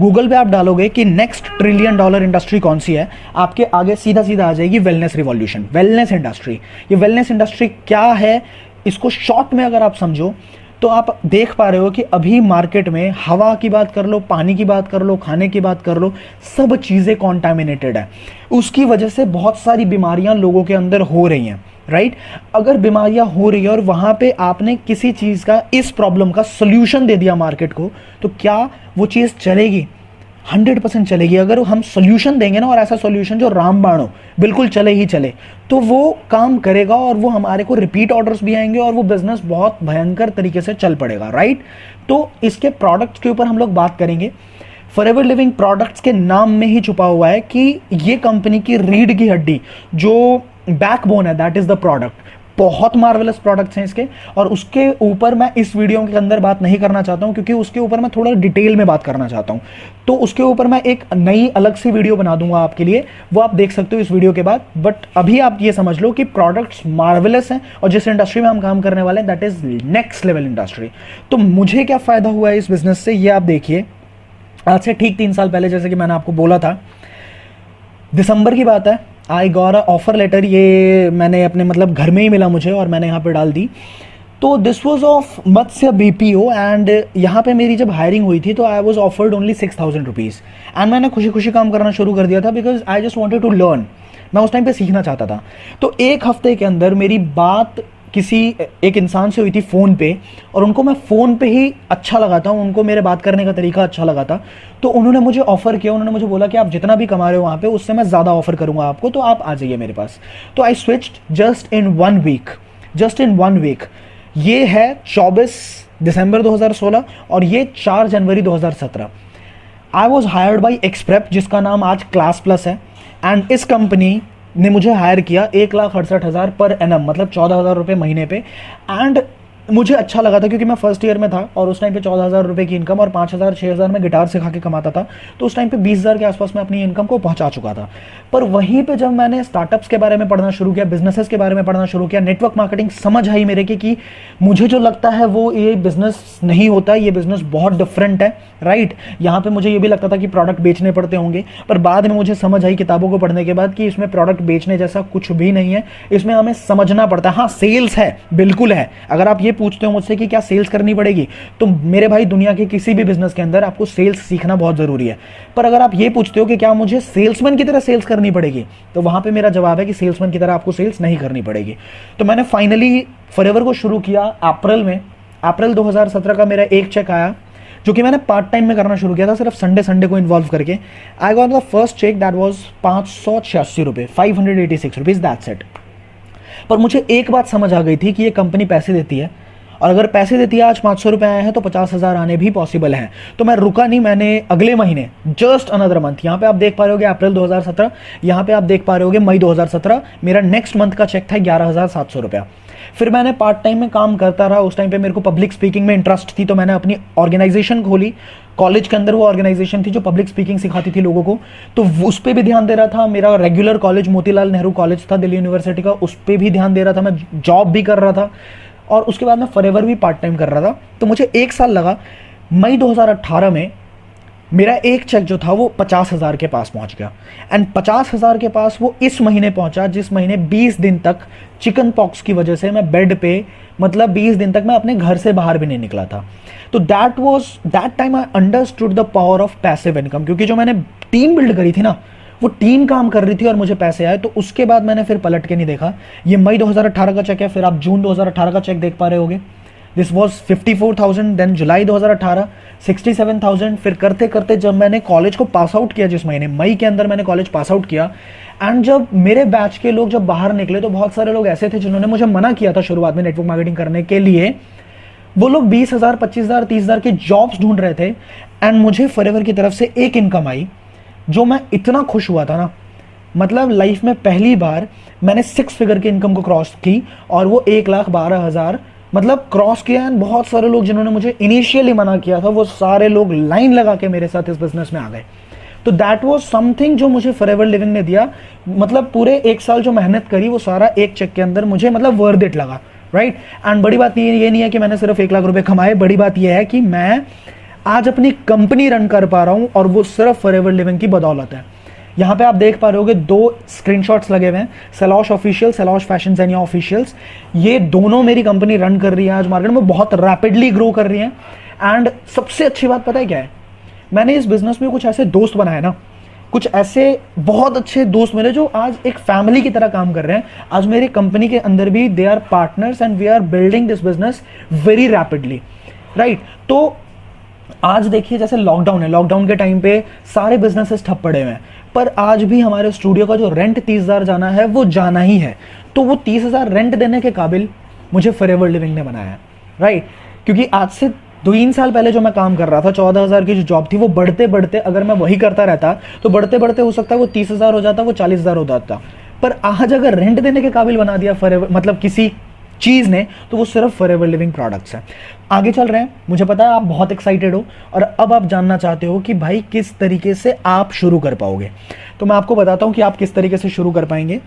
गूगल पे आप डालोगे कि नेक्स्ट $1 ट्रिलियन इंडस्ट्री कौन सी है, आपके आगे सीधा सीधा आ जाएगी वेलनेस रिवॉल्यूशन, वेलनेस इंडस्ट्री। ये वेलनेस इंडस्ट्री क्या है, इसको शॉर्ट में अगर आप समझो तो आप देख पा रहे हो कि अभी मार्केट में हवा की बात कर लो, पानी की बात कर लो, खाने की बात कर लो, सब चीज़ें कॉन्टामिनेटेड है। उसकी वजह से बहुत सारी बीमारियां लोगों के अंदर हो रही हैं, राइट। अगर बीमारियां हो रही है और वहां पे आपने किसी चीज़ का, इस प्रॉब्लम का सोल्यूशन दे दिया मार्केट को, तो क्या वो चीज़ चलेगी? 100% चलेगी। अगर हम सोल्यूशन देंगे ना, और ऐसा सोल्यूशन जो रामबाण हो, बिल्कुल चले ही चले, तो वो काम करेगा और वो हमारे को रिपीट ऑर्डर्स भी आएंगे और वो बिजनेस बहुत भयंकर तरीके से चल पड़ेगा, राइट। तो इसके प्रोडक्ट्स के ऊपर हम लोग बात करेंगे। फॉरएवर लिविंग प्रोडक्ट्स के नाम में ही छुपा हुआ है कि ये कंपनी की रीढ़ की हड्डी, जो बैकबोन है, दैट इज द प्रोडक्ट। बहुत मार्वेलस प्रोडक्ट्स हैं इसके, और उसके ऊपर मैं इस वीडियो के अंदर बात नहीं करना चाहता हूं, क्योंकि उसके ऊपर मैं थोड़ा डिटेल में बात करना चाहता हूं। तो उसके ऊपर मैं एक नई अलग सी वीडियो बना दूंगा आपके लिए, वो आप देख सकते हो इस वीडियो के बाद। बट अभी आप ये समझ लो कि प्रोडक्ट्स मार्वेलस हैं, और जिस इंडस्ट्री में हम काम करने वाले हैं that is next level industry. तो मुझे क्या फायदा हुआ है इस बिजनेस से, ये आप देखिए। आज से ठीक 3 साल पहले, जैसे कि मैंने आपको बोला था, दिसंबर की बात है, I got a offer letter. ये मैंने अपने मतलब घर में ही मिला मुझे, और मैंने यहाँ पे डाल दी। तो this was of Matsya BPO, and यहाँ पे मेरी जब हायरिंग हुई थी तो I was offered only 6,000 rupees, and मैंने खुशी खुशी काम करना शुरू कर दिया था, because I just wanted to learn. मैं उस टाइम पे सीखना चाहता था। तो एक हफ्ते के अंदर मेरी बात किसी एक इंसान से हुई थी फ़ोन पे, और उनको मैं फ़ोन पे ही अच्छा लगा था, उनको मेरे बात करने का तरीका अच्छा लगा था। तो उन्होंने मुझे ऑफ़र किया, उन्होंने मुझे बोला कि आप जितना भी कमा रहे हो वहाँ पे, उससे मैं ज़्यादा ऑफ़र करूँगा आपको, तो आप आ जाइए मेरे पास। तो I switched just in 1 week, just in 1 week. ये है 24 दिसंबर 2016 और ये 4 जनवरी 2017। I was hired by Xprep, जिसका नाम आज क्लास प्लस है, एंड इस कंपनी ने मुझे हायर किया 1,68,000 पर एनम, मतलब 14,000 रुपये महीने पे। एंड मुझे अच्छा लगा था, क्योंकि मैं फर्स्ट ईयर में था और उस टाइम पे 14,000 रुपये की इनकम और 5,000 6,000 में गिटार सिखा के कमाता था। तो उस टाइम पे 20,000 के आसपास मैं अपनी इनकम को पहुंचा चुका था। पर वहीं पे जब मैंने स्टार्टअप्स के बारे में पढ़ना शुरू किया, बिजनेसेस के बारे में पढ़ना शुरू किया, नेटवर्क मार्केटिंग समझ आई मेरे कि मुझे जो लगता है वो ये बिजनेस नहीं होता, ये बिजनेस बहुत डिफरेंट है, राइट। यहाँ पे मुझे ये भी लगता था कि प्रोडक्ट बेचने पड़ते होंगे, पर बाद में मुझे समझ आई किताबों को पढ़ने के बाद कि इसमें प्रोडक्ट बेचने जैसा कुछ भी नहीं है, इसमें हमें समझना पड़ता है। हाँ, सेल्स है, बिल्कुल है। अगर आप ये पूछते हो मुझसे कि क्या सेल्स करनी पड़ेगी, तो मेरे भाई दुनिया के किसी भी बिजनेस के अंदर आपको सेल्स सीखना बहुत जरूरी है। पर अगर आप ये पूछते हो कि क्या मुझे सेल्समैन की तरह सेल्स करनी पड़ेगी, तो वहां पे मेरा जवाब है कि सेल्समैन की तरह आपको सेल्स नहीं करनी पड़ेगी। तो मैंने फाइनली फॉरएवर को शुरू किया अप्रैल में। अप्रैल 2017 का मेरा एक चेक आया, जो कि मैंने पार्ट टाइम में करना शुरू किया था, सिर्फ संडे को इन्वॉल्व करके। I got the first cheque, that was 586 रुपये, 586 रुपीज, दैट्स इट। पर मुझे एक बात समझ आ गई थी कि ये कंपनी पैसे देती है, और अगर पैसे देती है, आज 500 रुपये आए हैं तो 50,000 आने भी पॉसिबल हैं। तो मैं रुका नहीं, मैंने अगले महीने, जस्ट अनदर मंथ, यहाँ पे आप देख पा रहे होगे अप्रैल 2017, यहाँ पे आप देख पा रहे होगे मई 2017, मेरा नेक्स्ट मंथ का चेक था 11,700 रुपया। फिर मैंने पार्ट टाइम में काम करता रहा। उस टाइम पे मेरे को पब्लिक स्पीकिंग में इंटरेस्ट थी, तो मैंने अपनी ऑर्गेनाइजेशन खोली। कॉलेज के अंदर वो ऑर्गेनाइजेशन थी जो पब्लिक स्पीकिंग सिखाती थी लोगों को, तो उस पर भी ध्यान दे रहा था। मेरा regular college Motilal Nehru college था दिल्ली यूनिवर्सिटी का, उस पर भी ध्यान दे रहा था। मैं जॉब भी कर रहा था, और उसके बाद मैं फॉरएवर भी पार्ट टाइम कर रहा था। तो मुझे 1 साल लगा। मई 2018 में मेरा एक चेक जो था वो 50,000 के पास पहुंच गया, एंड 50,000 के पास वो इस महीने पहुंचा, जिस महीने 20 दिन तक चिकन पॉक्स की वजह से मैं बेड पे, मतलब 20 दिन तक मैं अपने घर से बाहर भी नहीं निकला था। तो that time I understood the power of passive income, क्योंकि जो मैंने टीम बिल्ड करी थी ना, वो टीम काम कर रही थी और मुझे पैसे आए। तो उसके बाद मैंने फिर पलट के नहीं देखा। ये मई 2018 का चेक है, फिर आप जून 2018 का चेक देख पा रहे होगे, दिस वॉज 54,000। देन जुलाई 2018 67,000। फिर करते करते जब मैंने कॉलेज को पास आउट किया, जिस महीने मई के अंदर मैंने कॉलेज पास आउट किया, एंड जब मेरे बैच के लोग जब बाहर निकले, तो बहुत सारे लोग ऐसे थे जिन्होंने मुझे मना किया था शुरुआत में नेटवर्क मार्केटिंग करने के लिए। वो लोग 20,000 25,000 30,000 के जॉब्स ढूंढ रहे थे, एंड मुझे फॉरएवर की तरफ से एक इनकम आई, जो मैं इतना खुश हुआ था ना। मतलब लाइफ में पहली बार मैंने 6 फिगर की इनकम को क्रॉस की, और वो 1,12,000 मतलब क्रॉस किया। एंड बहुत सारे लोग जिन्होंने मुझे इनिशियली मना किया था, वो सारे लोग लाइन लगा के मेरे साथ इस बिजनेस में आ गए। तो दैट वाज समथिंग जो मुझे फॉरएवर लिविंग ने दिया। मतलब पूरे 1 साल जो मेहनत करी, वो सारा एक चेक के अंदर मुझे मतलब वर्थ इट लगा, राइट। एंड बड़ी बात ये नहीं है कि मैंने सिर्फ 1 लाख रुपए कमाए, बड़ी बात यह है कि मैं आज अपनी कंपनी रन कर पा रहा हूं, और वो सिर्फ फॉरएवर लिविंग की बदौलत है। यहाँ पे आप देख पा रहे होगे 2 स्क्रीनशॉट्स लगे हुए हैं, सलॉश ऑफिशियल, सलॉश फैशन ज़ेनिया ऑफिशियल्स। ये दोनों मेरी कंपनी रन कर रही है आज मार्केट में, बहुत रैपिडली ग्रो कर रही है। एंड सबसे अच्छी बात पता है क्या है, मैंने इस बिजनेस में कुछ ऐसे दोस्त बनाए ना, कुछ ऐसे बहुत अच्छे दोस्त मिले जो आज एक फैमिली की तरह काम कर रहे हैं। आज मेरी कंपनी के अंदर भी they are partners and we are building this business very rapidly, right. तो आज देखिए जैसे लॉकडाउन है, लॉकडाउन के टाइम पे सारे बिजनेसेस ठप पड़े हुए हैं, पर आज भी हमारे स्टूडियो का जो रेंट 30,000 जाना है वो जाना ही है। तो वो 30,000 रेंट देने के काबिल मुझे फॉरएवर लिविंग ने बनाया है, राइट। क्योंकि आज से 2-3 साल पहले जो मैं काम कर रहा था, 14,000 की जो जॉब थी, वो बढ़ते बढ़ते अगर मैं वही करता रहता तो बढ़ते बढ़ते हो सकता है वो 30,000 हो जाता, वो 40,000 हो जाता। पर आज अगर रेंट देने के काबिल बना दिया फॉरएवर, मतलब किसी चीज़ ने, तो वो सिर्फ फॉरएवर लिविंग प्रोडक्ट्स हैं। आगे चल रहे हैं, मुझे पता है आप बहुत एक्साइटेड हो और अब आप जानना चाहते हो कि भाई किस तरीके से आप शुरू कर पाओगे। तो मैं आपको बताता हूं कि आप किस तरीके से शुरू कर पाएंगे।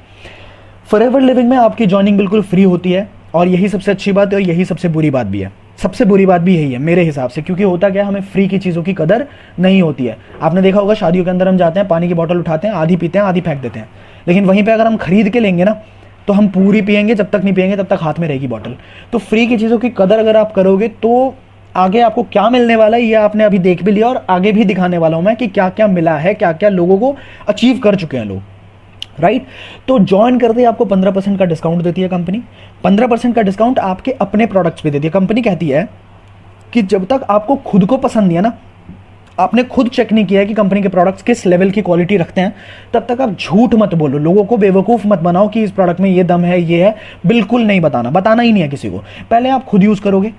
फॉरएवर लिविंग में आपकी ज्वाइनिंग बिल्कुल फ्री होती है और यही सबसे अच्छी बात है और यही सबसे बुरी बात भी है। सबसे बुरी बात भी यही है मेरे हिसाब से, क्योंकि होता क्या है, हमें फ्री की चीज़ों की कदर नहीं होती है। आपने देखा होगा शादियों के अंदर हम जाते हैं, पानी की बोतल उठाते हैं, आधी पीते हैं, आधी फेंक देते हैं। लेकिन वहीं पे अगर हम खरीद के लेंगे ना, तो हम पूरी पियेंगे, जब तक नहीं पियेंगे तब तक हाथ में रहेगी बॉटल। तो फ्री की चीज़ों की कदर अगर आप करोगे तो आगे आपको क्या मिलने वाला है ये आपने अभी देख भी लिया और आगे भी दिखाने वाला हूं मैं कि क्या क्या मिला है, क्या क्या लोगों को अचीव कर चुके हैं लोग, राइट। तो ज्वाइन करते ही आपको 15% का डिस्काउंट देती है कंपनी। 15% का डिस्काउंट आपके अपने प्रोडक्ट्स पे देती है। कंपनी कहती है कि जब तक आपको खुद को पसंद नहीं है ना, आपने खुद चेक नहीं किया है कि कंपनी के प्रोडक्ट्स किस लेवल की क्वालिटी रखते हैं, तब तक आप झूठ मत बोलो, लोगों को बेवकूफ़ मत बनाओ कि इस प्रोडक्ट में ये दम है, ये है। बिल्कुल नहीं बताना ही नहीं है किसी को। पहले आप खुद यूज़ करोगे।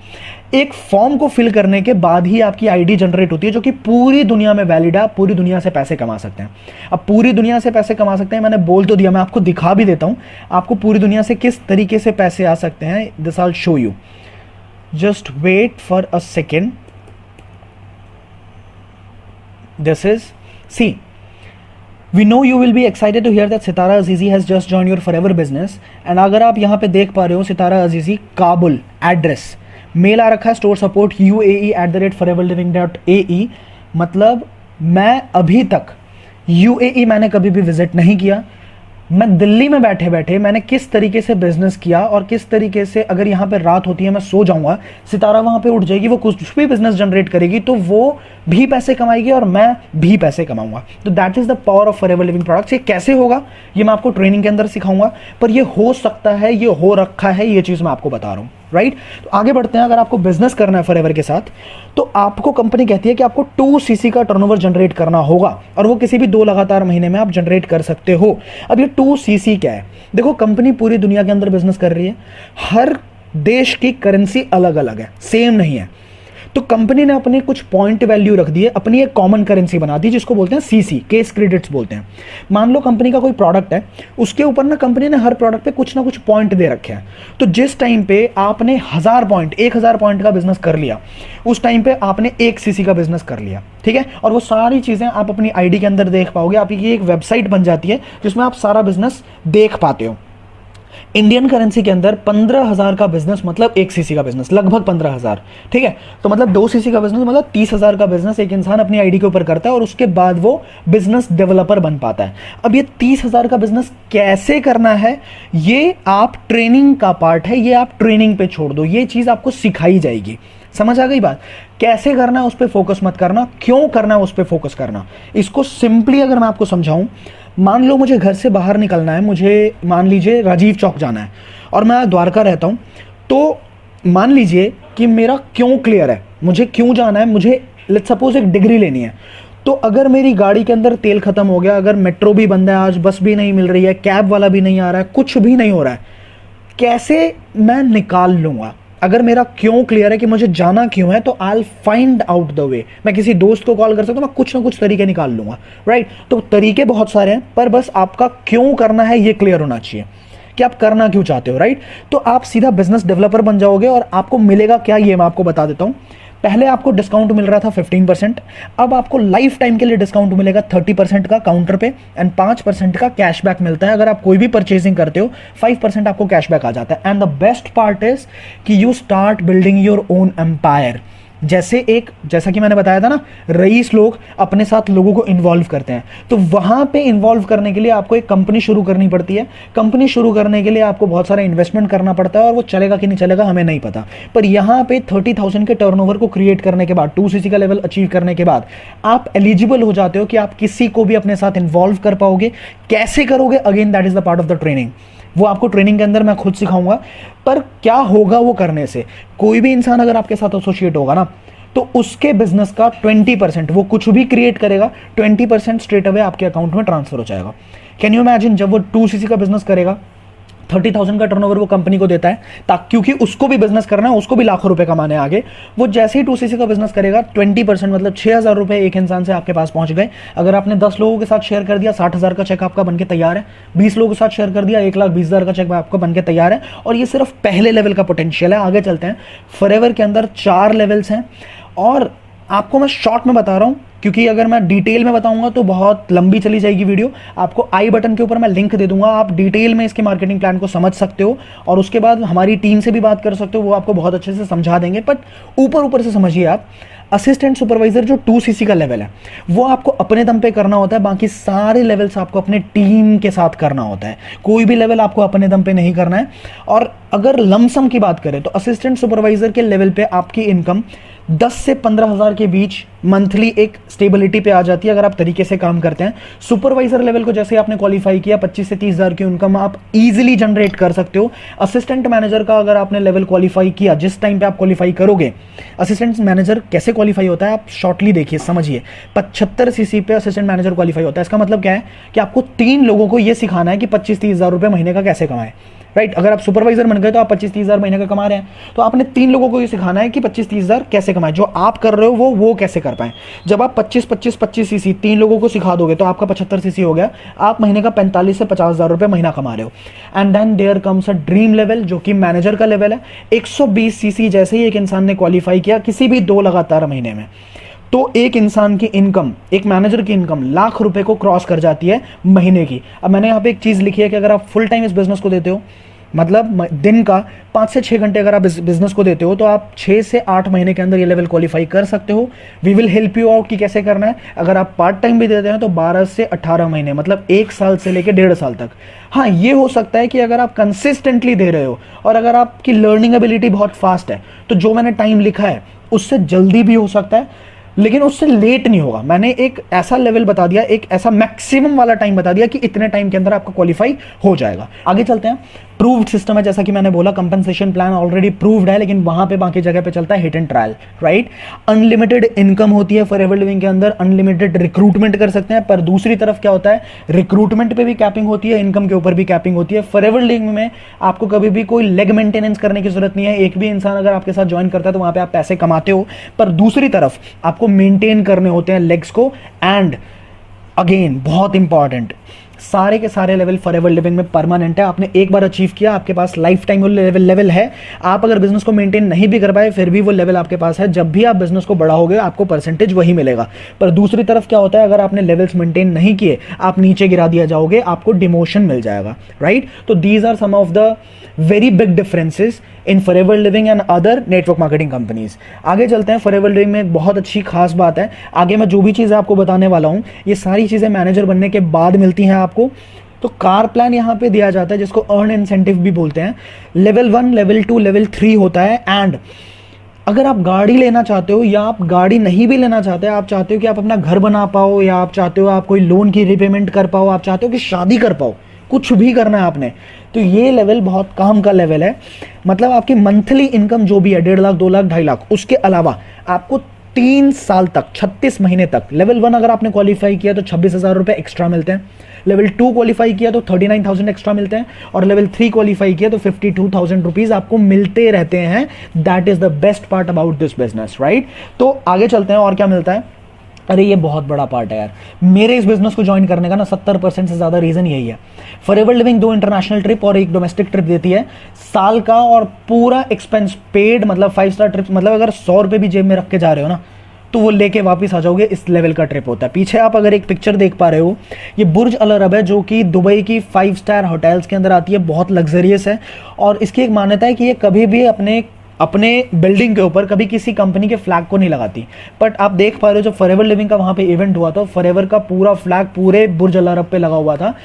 एक फॉर्म को फिल करने के बाद ही आपकी आईडी जनरेट होती है, जो कि पूरी दुनिया में वैलिड है। आप पूरी दुनिया से पैसे कमा सकते हैं। अब पूरी दुनिया से पैसे कमा सकते हैं, मैंने बोल तो दिया, मैं आपको दिखा भी देता हूँ आपको पूरी दुनिया से किस तरीके से पैसे आ सकते हैं। This I will show you, just wait for a second. This is, see, we know you will be excited to hear that Sitara अजीजी has just joined your forever business। and अगर आप यहाँ पे देख पा रहे हो, सितारा अजीजी काबुल एड्रेस, मेल आ रखा है स्टोर सपोर्ट UAE@foreverliving.ae। मतलब मैं अभी तक UAE मैंने कभी भी विजिट नहीं किया। मैं दिल्ली में बैठे बैठे मैंने किस तरीके से बिजनेस किया और किस तरीके से, अगर यहाँ पे रात होती है मैं सो जाऊंगा, सितारा वहाँ पे उठ जाएगी, वो कुछ भी बिजनेस जनरेट करेगी तो वो भी पैसे कमाएगी और मैं भी पैसे कमाऊंगा। तो that is the power of forever Living products. ये कैसे होगा ये मैं आपको ट्रेनिंग के अंदर सिखाऊंगा, पर ये हो सकता है, ये हो रखा है, ये चीज़ मैं आपको बता रहा हूँ, राइट। तो आगे बढ़ते हैं। अगर आपको बिजनेस करना है फॉरएवर के साथ, तो आपको कंपनी कहती है कि आपको 2 CC का टर्नओवर जनरेट करना होगा और वो किसी भी 2 लगातार महीने में आप जनरेट कर सकते हो। अब ये 2 CC क्या है? देखो, कंपनी पूरी दुनिया के अंदर बिजनेस कर रही है, हर देश की करेंसी अलग अलग है, सेम नहीं है। तो कंपनी ने अपने कुछ पॉइंट वैल्यू रख दी है, अपनी एक कॉमन करेंसी बना दी जिसको बोलते हैं CC, केस क्रेडिट्स बोलते हैं। मान लो कंपनी का कोई प्रोडक्ट है, उसके ऊपर ना कंपनी ने हर प्रोडक्ट पे कुछ ना कुछ पॉइंट दे रखे हैं। तो जिस टाइम पे आपने 1000 पॉइंट, 1000 पॉइंट का बिजनेस कर लिया, उस टाइम पे आपने 1 CC का बिजनेस कर लिया, ठीक है। और वो सारी चीजें आप अपनी आईडी के अंदर देख पाओगे। आपकी एक वेबसाइट बन जाती है जिसमें आप सारा बिजनेस देख पाते हो। इंडियन करेंसी के अंदर 15,000 का बिजनेस मतलब 1 CC का बिजनेस, लगभग 15,000, ठीक है। तो मतलब 2 CC का बिजनेस मतलब 30,000 का बिजनेस एक इंसान अपनी आईडी के ऊपर करता है और उसके बाद वो बिजनेस डेवलपर बन पाता है। अब ये 30,000 का बिजनेस कैसे करना है, ये आप ट्रेनिंग का पार्ट है, ये आप ट्रेनिंग पे छोड़ दो, ये चीज आपको सिखाई जाएगी। समझ आ गई बात? कैसे करना है उस पर फोकस मत करना, क्यों करना है उस पर फोकस करना। इसको सिंपली अगर मैं आपको समझाऊं, मान लो मुझे घर से बाहर निकलना है, मुझे मान लीजिए राजीव चौक जाना है और मैं द्वारका रहता हूं, तो मान लीजिए कि मेरा क्यों क्लियर है, मुझे क्यों जाना है, मुझे लेट्स सपोज एक डिग्री लेनी है। तो अगर मेरी गाड़ी के अंदर तेल खत्म हो गया, अगर मेट्रो भी बंद है आज, बस भी नहीं मिल रही है, कैब वाला भी नहीं आ रहा है, कुछ भी नहीं हो रहा है, कैसे मैं निकाल लूंगा? अगर मेरा क्यों क्लियर है कि मुझे जाना क्यों है, तो I will find out the way. मैं किसी दोस्त को कॉल कर सकता हूं, मैं कुछ ना कुछ तरीके निकाल लूंगा, राइट। तो तरीके बहुत सारे हैं, पर बस आपका क्यों करना है ये क्लियर होना चाहिए कि आप करना क्यों चाहते हो, राइट। तो आप सीधा बिजनेस डेवलपर बन जाओगे और आपको मिलेगा क्या ये मैं आपको बता देता हूं। पहले आपको डिस्काउंट मिल रहा था 15%, अब आपको लाइफ टाइम के लिए डिस्काउंट मिलेगा 30% का काउंटर पे एंड 5% का कैशबैक मिलता है। अगर आप कोई भी परचेजिंग करते हो 5% आपको कैशबैक आ जाता है। And the best part is कि you start building your own empire. जैसा कि मैंने बताया था ना, रईस लोग अपने साथ लोगों को इन्वॉल्व करते हैं, तो वहां पे इन्वॉल्व करने के लिए आपको एक कंपनी शुरू करनी पड़ती है। कंपनी शुरू करने के लिए आपको बहुत सारा इन्वेस्टमेंट करना पड़ता है, और वो चलेगा कि नहीं चलेगा हमें नहीं पता। पर यहां पे 30,000 के टर्नओवर को क्रिएट करने के बाद, 2cc का लेवल अचीव करने के बाद आप एलिजिबल हो जाते हो कि आप किसी को भी अपने साथ इन्वॉल्व कर पाओगे। कैसे करोगे, again that is the part of the training. वो आपको ट्रेनिंग के अंदर मैं खुद सिखाऊंगा। पर क्या होगा वो करने से, कोई भी इंसान अगर आपके साथ एसोसिएट होगा ना, तो उसके बिजनेस का 20%, वो कुछ भी क्रिएट करेगा, 20% स्ट्रेट अवे आपके अकाउंट में ट्रांसफर हो जाएगा। कैन यू इमेजिन, जब वो 2cc का बिजनेस करेगा, 30,000 का टर्नओवर वो कंपनी को देता है, ताकि क्योंकि उसको भी बिजनेस करना है, उसको भी लाखों रुपए कमाने आगे। वो जैसे ही 2cc का बिजनेस करेगा, 20% मतलब 6,000 रुपए एक इंसान से आपके पास पहुंच गए। अगर आपने 10 लोगों के साथ शेयर कर दिया, 60,000 का चेक आपका बनके तैयार है। 20 लोगों के साथ शेयर कर दिया, 1,20,000 का चेक आपका बनके तैयार है। और ये सिर्फ पहले लेवल का पोटेंशियल है। आगे चलते हैं। फॉरएवर के अंदर 4 लेवल्स हैं, और आपको मैं शॉर्ट में बता रहा हूं, क्योंकि अगर मैं डिटेल में बताऊंगा तो बहुत लंबी चली जाएगी वीडियो। आपको आई बटन के ऊपर मैं लिंक दे दूंगा, आप डिटेल में इसके मार्केटिंग प्लान को समझ सकते हो, और उसके बाद हमारी टीम से भी बात कर सकते हो, वो आपको बहुत अच्छे से समझा देंगे। बट ऊपर से समझिए आप, असिस्टेंट सुपरवाइजर जो 2cc का लेवल है, वो आपको अपने दम पे करना होता है। बाकी सारे लेवल्स आपको अपने टीम के साथ करना होता है। कोई भी लेवल आपको अपने दम पे नहीं करना है। और अगर लमसम की बात करें तो असिस्टेंट सुपरवाइजर के लेवल पे आपकी इनकम 10 से 15,000 के बीच मंथली एक स्टेबिलिटी पे आ जाती है, अगर आप तरीके से काम करते हैं। सुपरवाइजर लेवल को जैसे आपने क्वालिफाई किया, 25 से 30,000 की इनकम आप इजीली जनरेट कर सकते हो। असिस्टेंट मैनेजर का अगर आपने लेवल क्वालिफाई किया, जिस टाइम पे आप क्वालिफाई करोगे, असिस्टेंट मैनेजर कैसे क्वालिफाई होता है आप शॉर्टली देखिए, समझिए। 75cc पे असिस्टेंट मैनेजर क्वालिफाई होता है। इसका मतलब क्या है कि आपको 3 लोगों को यह सिखाना है कि 25-30,000 रुपए महीने का कैसे कमाए, राइट। अगर आप सुपरवाइजर बन गए तो आप 25-30,000 महीने का कमा रहे हैं, तो आपने 3 लोगों को ये सिखाना है कि 25-30,000 कैसे कमाए। जो आप कर रहे हो वो कैसे कर पाए। जब आप 25-25-25cc 3 लोगों को सिखा दोगे तो आपका 75cc हो गया। आप महीने का 45 से 50,000 रुपए महीना कमा रहे हो। And then there comes a dream level, जो कि मैनेजर का लेवल है। 120cc जैसे ही एक इंसान ने क्वालिफाई किया, किसी भी 2 लगातार महीने में, तो एक इंसान की इनकम, एक मैनेजर की इनकम लाख रुपए को क्रॉस कर जाती है महीने की। अब मैंने यहाँ पे एक चीज लिखी है कि अगर आप फुल टाइम इस बिजनेस को देते हो, मतलब दिन का 5 से 6 घंटे अगर आप इस बिजनेस को देते हो, तो आप 6 से 8 महीने के अंदर ये लेवल क्वालिफाई कर सकते हो। We will help you out कि कैसे करना है। अगर आप पार्ट टाइम भी देते हैं तो 12 से 18 महीने, मतलब 1 साल से लेकर 1.5 साल तक। हाँ, ये हो सकता है कि अगर आप कंसिस्टेंटली दे रहे हो और अगर आपकी लर्निंग एबिलिटी बहुत फास्ट है, तो जो मैंने टाइम लिखा है उससे जल्दी भी हो सकता है, लेकिन उससे लेट नहीं होगा। मैंने एक ऐसा लेवल बता दिया, एक ऐसा मैक्सिमम वाला टाइम बता दिया कि इतने टाइम के अंदर आपका क्वालिफाई हो जाएगा। आगे चलते हैं। प्रूव्ड सिस्टम है, जैसा कि मैंने बोला, कंपनसेशन प्लान ऑलरेडी प्रूव्ड है, लेकिन वहां पे बाकी जगह पे चलता है hit and trial, right. Unlimited income होती है फॉरएवर लिविंग के अंदर, अनलिमिटेड रिक्रूटमेंट कर सकते हैं। पर दूसरी तरफ क्या होता है, रिक्रूटमेंट पे भी कैपिंग होती है, इनकम के ऊपर भी कैपिंग होती है। फॉरएवर लिविंग में आपको कभी भी कोई लेग मेंटेनेंस करने की जरूरत नहीं है। एक भी इंसान अगर आपके साथ ज्वाइन करता है तो वहां पे आप पैसे कमाते हो, पर दूसरी तरफ आपको मेंटेन करने होते हैं लेग्स को। एंड अगेन बहुत इंपॉर्टेंट, सारे के सारे लेवल फॉरएवर लिविंग में परमानेंट है। आपने एक बार अचीव किया, आपके पास लाइफ टाइम लेवल है। आप अगर बिजनेस को मेंटेन नहीं भी कर पाए, फिर भी वो लेवल आपके पास है। जब भी आप बिजनेस को बढ़ाओगे आपको परसेंटेज वही मिलेगा। पर दूसरी तरफ क्या होता है, अगर आपने लेवल्स मेंटेन नहीं किए, आप नीचे गिरा दिया जाओगे, आपको डिमोशन मिल जाएगा, राइट। तो these are some of the very big differences in Forever Living and other network marketing companies. आगे चलते हैं। फॉरएवर लिविंग में एक बहुत अच्छी खास बात है, आगे मैं जो भी चीजें आपको बताने वाला हूं, ये सारी चीजें मैनेजर बनने के बाद मिलती हैं आपको। तो कार प्लान यहां पे दिया जाता है, जिसको अर्न इंसेंटिव भी बोलते हैं। लेवल 1, लेवल 2, लेवल 3 होता है। एंड अगर आप गाड़ी लेना चाहते हो, या आप गाड़ी नहीं भी लेना चाहते, आप चाहते हो कि आप अपना घर बना पाओ, या आप चाहते हो आप कोई लोन की रिपेमेंट कर पाओ, आप चाहते हो कि शादी कर पाओ, कुछ भी करना है आपने, तो ये लेवल बहुत काम का लेवल है। मतलब आपकी मंथली इनकम जो भी है, 1.5 लाख, 2 लाख, 2.5 लाख, उसके अलावा आपको 3 साल तक, 36 महीने तक, लेवल 1 अगर आपने क्वालिफाई किया तो 26,000 रुपए एक्स्ट्रा मिलते हैं। लेवल 2 क्वालिफाई किया तो 39,000 एक्स्ट्रा मिलते हैं, और लेवल 3 क्वालिफाई किया तो 52,000 रुपीज आपको मिलते रहते हैं। That is the best part about this business, right. तो आगे चलते हैं, और क्या मिलता है। अरे ये बहुत बड़ा पार्ट है यार, मेरे इस बिजनेस को ज्वाइन करने का ना 70% से ज्यादा रीजन यही है। फॉरएवर लिविंग 2 इंटरनेशनल ट्रिप और 1 डोमेस्टिक ट्रिप देती है साल का, और पूरा एक्सपेंस पेड, मतलब 5 स्टार ट्रिप। मतलब अगर 100 रुपए भी जेब में रख के जा रहे हो ना, तो वो लेके वापस आ जाओगे, इस लेवल का ट्रिप होता है। पीछे आप अगर एक पिक्चर देख पा रहे हो, ये बुर्ज अल अरब है, जो कि दुबई की 5 स्टार होटल्स के अंदर आती है, बहुत लग्जरियस है। और इसकी एक मान्यता है कि ये कभी भी अपने अपने बिल्डिंग के ऊपर कभी किसी कंपनी के फ्लैग को नहीं लगाती। बट आप देख पा रहे हो जब फॉरएवर लिविंग का वहाँ पे इवेंट हुआ था, फॉरएवर का पूरा फ्लैग पूरे बुर्ज अल अरब पे लगा हुआ था।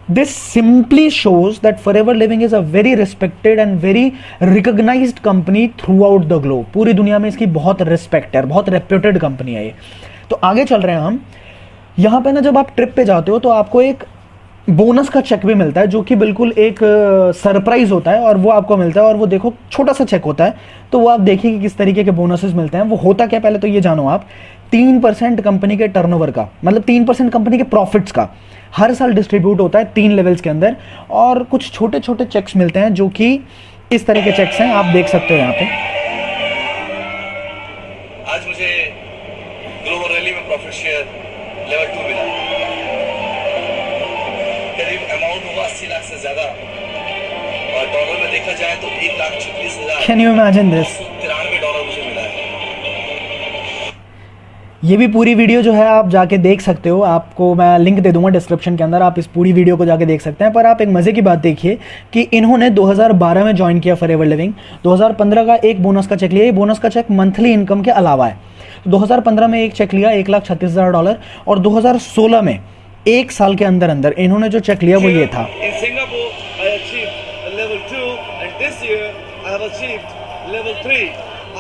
This simply shows that Forever Living is a very respected and very recognized company throughout the globe. पूरी दुनिया में इसकी बहुत रिस्पेक्ट है, बहुत रेप्यूटेड कंपनी है ये। तो आगे चल रहे हैं हम। यहाँ पे ना जब आप ट्रिप पे जाते हो तो आपको एक बोनस का चेक भी मिलता है, जो कि बिल्कुल एक सरप्राइज होता है, और वो आपको मिलता है। और वो देखो छोटा सा चेक होता है, तो वो आप देखिए कि किस तरीके के बोनसेस मिलते हैं। वो होता क्या, पहले तो ये जानो आप, 3% कंपनी के टर्नओवर का, मतलब 3% कंपनी के प्रॉफिट्स का हर साल डिस्ट्रीब्यूट होता है 3 लेवल्स के अंदर। और कुछ छोटे छोटे चेक्स मिलते हैं जो कि इस तरह के चेक्स हैं, आप देख सकते हो यहाँ पे। आज मुझे ग्लोबल रैली में प्रॉफिट शेयर लेवल 2 मिला, करीब अमाउंट होगा 80 लाख से ज्यादा, और डॉलर में देखा जाए तो 1,36,000। Can you imagine this? $93 मुझे मिला है। ये भी पूरी वीडियो जो है आप जाके देख सकते हो, आपको मैं लिंक दे दूंगा डिस्क्रिप्शन के अंदर, आप इस पूरी वीडियो को जाके देख सकते हैं। पर आप एक मज़े की बात देखिए कि इन्होंने 2012 में ज्वाइन किया फॉरएवर लिविंग, 2015 का एक बोनस का चेक लिया। ये बोनस का चेक मंथली इनकम के अलावा है। 2015 में एक चेक लिया $1,36,000, और 2016 में एक साल के अंदर अंदर इन्होंने जो चेक लिया वो ये था। In Singapore, I achieved level 2, and this year I have achieved level 3.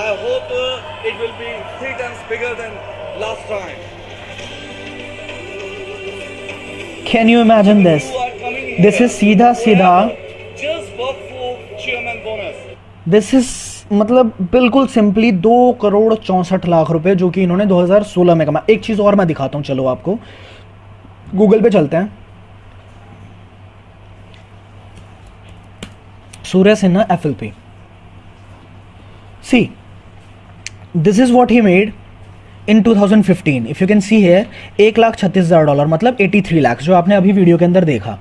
I hope it will be 3 times bigger than last time. Can you imagine this? You are coming This here is सीधा just work for chairman bonus. This is मतलब बिल्कुल simply 2,64,00,000 रुपए जो कि इन्होंने 2016 में कमाया। एक चीज़ और मैं दिखाता हूँ, चलो आपको गूगल पे चलते हैं। Surya Sinha FLP, see this is what he made in 2015। If you can see here $1,36,000, मतलब 83 लाख, जो आपने अभी वीडियो के अंदर देखा।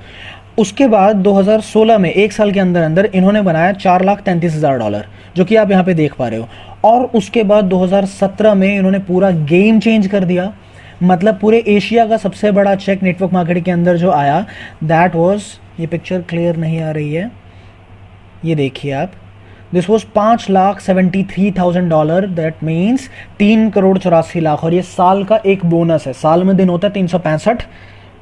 उसके बाद 2016 में एक साल के अंदर अंदर इन्होंने बनाया $4,33,000, जो कि आप यहाँ पे देख पा रहे हो। और उसके बाद 2017 में इन्होंने पूरा गेम चेंज कर दिया, मतलब पूरे एशिया का सबसे बड़ा चेक नेटवर्क मार्केटिंग के अंदर जो आया, दैट वाज, ये पिक्चर क्लियर नहीं आ रही है, ये देखिए आप, दिस वॉज $5,73,000, दैट मीन्स 3,84,00,000। और ये साल का एक बोनस है, साल में दिन होता है 365,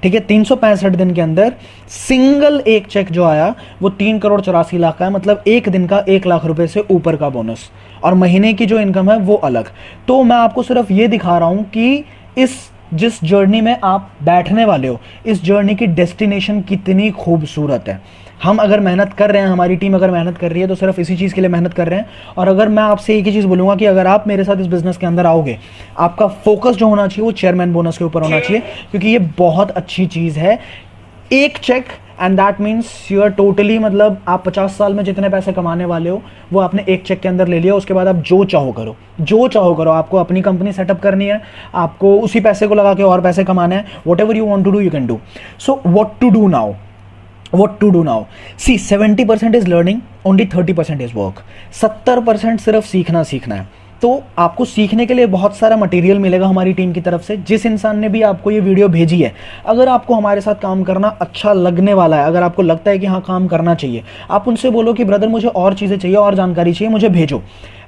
ठीक है। 365 दिन के अंदर सिंगल एक चेक जो आया वो 3,84,00,000 का है, मतलब एक दिन का 1,00,000 रुपए से ऊपर का बोनस, और महीने की जो इनकम है वो अलग। तो मैं आपको सिर्फ ये दिखा रहा हूं कि जिस जर्नी में आप बैठने वाले हो, इस जर्नी की डेस्टिनेशन कितनी खूबसूरत है। हम अगर मेहनत कर रहे हैं, हमारी टीम अगर मेहनत कर रही है, तो सिर्फ इसी चीज़ के लिए मेहनत कर रहे हैं। और अगर मैं आपसे एक ही चीज़ बोलूँगा कि अगर आप मेरे साथ इस बिजनेस के अंदर आओगे, आपका फोकस जो होना चाहिए वो चेयरमैन बोनस के ऊपर होना चाहिए, क्योंकि ये बहुत अच्छी चीज़ है। एक cheque and that means you are totally, मतलब आप 50 साल में जितने पैसे कमाने वाले हो वो आपने एक चेक के अंदर ले लिया। उसके बाद आप जो चाहो करो, जो चाहो करो। आपको अपनी कंपनी सेटअप करनी है, आपको उसी पैसे को लगा के और पैसे कमाने हैं, whatever you want to do you can do. So what to do now, what to do now? See, 70% is learning, only 30% is work. 70% सिर्फ सीखना है। तो आपको सीखने के लिए बहुत सारा मटेरियल मिलेगा हमारी टीम की तरफ से। जिस इंसान ने भी आपको ये वीडियो भेजी है, अगर आपको हमारे साथ काम करना अच्छा लगने वाला है, अगर आपको लगता है कि हाँ काम करना चाहिए, आप उनसे बोलो कि ब्रदर मुझे और चीज़ें चाहिए, और जानकारी चाहिए, मुझे भेजो,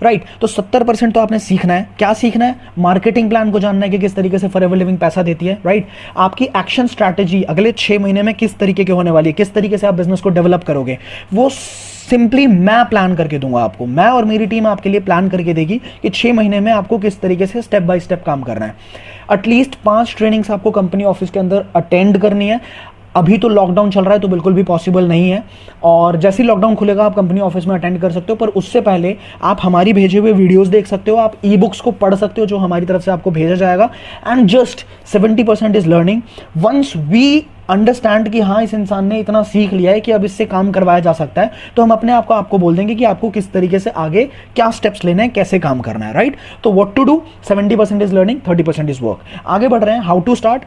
राइट। तो 70% तो आपने सीखना है। क्या सीखना है? मार्केटिंग प्लान को जानना है कि किस तरीके से फॉरएवर लिविंग पैसा देती है, राइट। आपकी एक्शन स्ट्रैटेजी अगले 6 महीने में किस तरीके की होने वाली है, किस तरीके से आप बिजनेस को डेवलप करोगे, वो सिंपली मैं प्लान करके दूंगा आपको। मैं और मेरी टीम आपके लिए प्लान करके देगी कि 6 महीने में आपको किस तरीके से स्टेप बाय स्टेप काम करना है। एटलीस्ट 5 ट्रेनिंग्स आपको कंपनी ऑफिस के अंदर अटेंड करनी है। अभी तो लॉकडाउन चल रहा है तो बिल्कुल भी पॉसिबल नहीं है, और जैसे ही लॉकडाउन खुलेगा आप कंपनी ऑफिस में अटेंड कर सकते हो। पर उससे पहले आप हमारी भेजे हुए वीडियोस देख सकते हो, आप ई बुक्स को पढ़ सकते हो जो हमारी तरफ से आपको भेजा जाएगा। And just 70% is learning. Once we understand कि हाँ इस इंसान ने इतना सीख लिया है कि अब इससे काम करवाया जा सकता है, तो हम अपने आपको बोल देंगे कि आपको किस तरीके से आगे क्या स्टेप्स लेने हैं, कैसे काम करना है, राइट। तो what to do, 70% is learning, 30% is work. आगे बढ़ रहे हैं, how to start.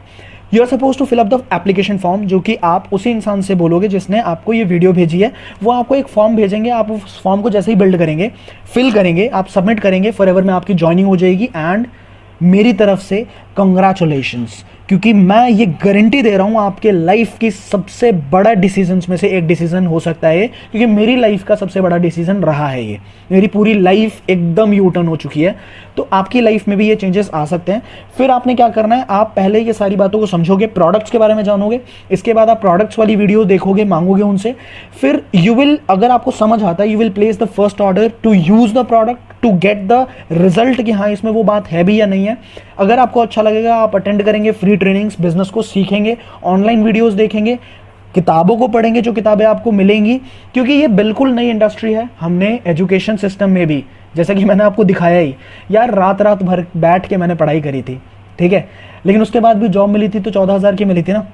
You are suppose to fill up the application form, जो कि आप उसी इंसान से बोलोगे जिसने आपको ये वीडियो भेजी है। वो आपको एक फॉर्म भेजेंगे, आप उस फॉर्म को जैसे ही बिल्ड करेंगे, फिल करेंगे, आप सबमिट करेंगे, फॉरएवर में आपकी ज्वाइनिंग हो जाएगी। एंड मेरी तरफ से कंग्रेचुलेशंस, क्योंकि मैं ये गारंटी दे रहा हूँ आपके लाइफ की सबसे बड़ा डिसीजंस में से एक डिसीजन हो सकता है, क्योंकि मेरी लाइफ का सबसे बड़ा डिसीजन रहा है ये। मेरी पूरी लाइफ एकदम यू टर्न हो चुकी है, तो आपकी लाइफ में भी ये चेंजेस आ सकते हैं। फिर आपने क्या करना है, आप पहले ये सारी बातों को समझोगे, प्रोडक्ट्स के बारे में जानोगे, इसके बाद आप प्रोडक्ट्स वाली वीडियो देखोगे, मांगोगे उनसे, फिर यू विल, अगर आपको समझ आता है, you will place the first order to use the product to get the result कि हाँ इसमें वो बात है भी या नहीं है। अगर आपको अच्छा लगेगा आप अटेंड करेंगे फ्री ट्रेनिंग्स, बिजनेस को सीखेंगे, ऑनलाइन वीडियोस देखेंगे, किताबों को पढ़ेंगे जो किताबें आपको मिलेंगी, क्योंकि ये बिल्कुल नई इंडस्ट्री है। हमने एजुकेशन सिस्टम में भी, जैसा कि मैंने आपको दिखाया ही यार, रात रात भर बैठ के मैंने पढ़ाई करी थी, ठीक है, लेकिन उसके बाद भी जॉब मिली थी तो 14,000 की मिली थी ना।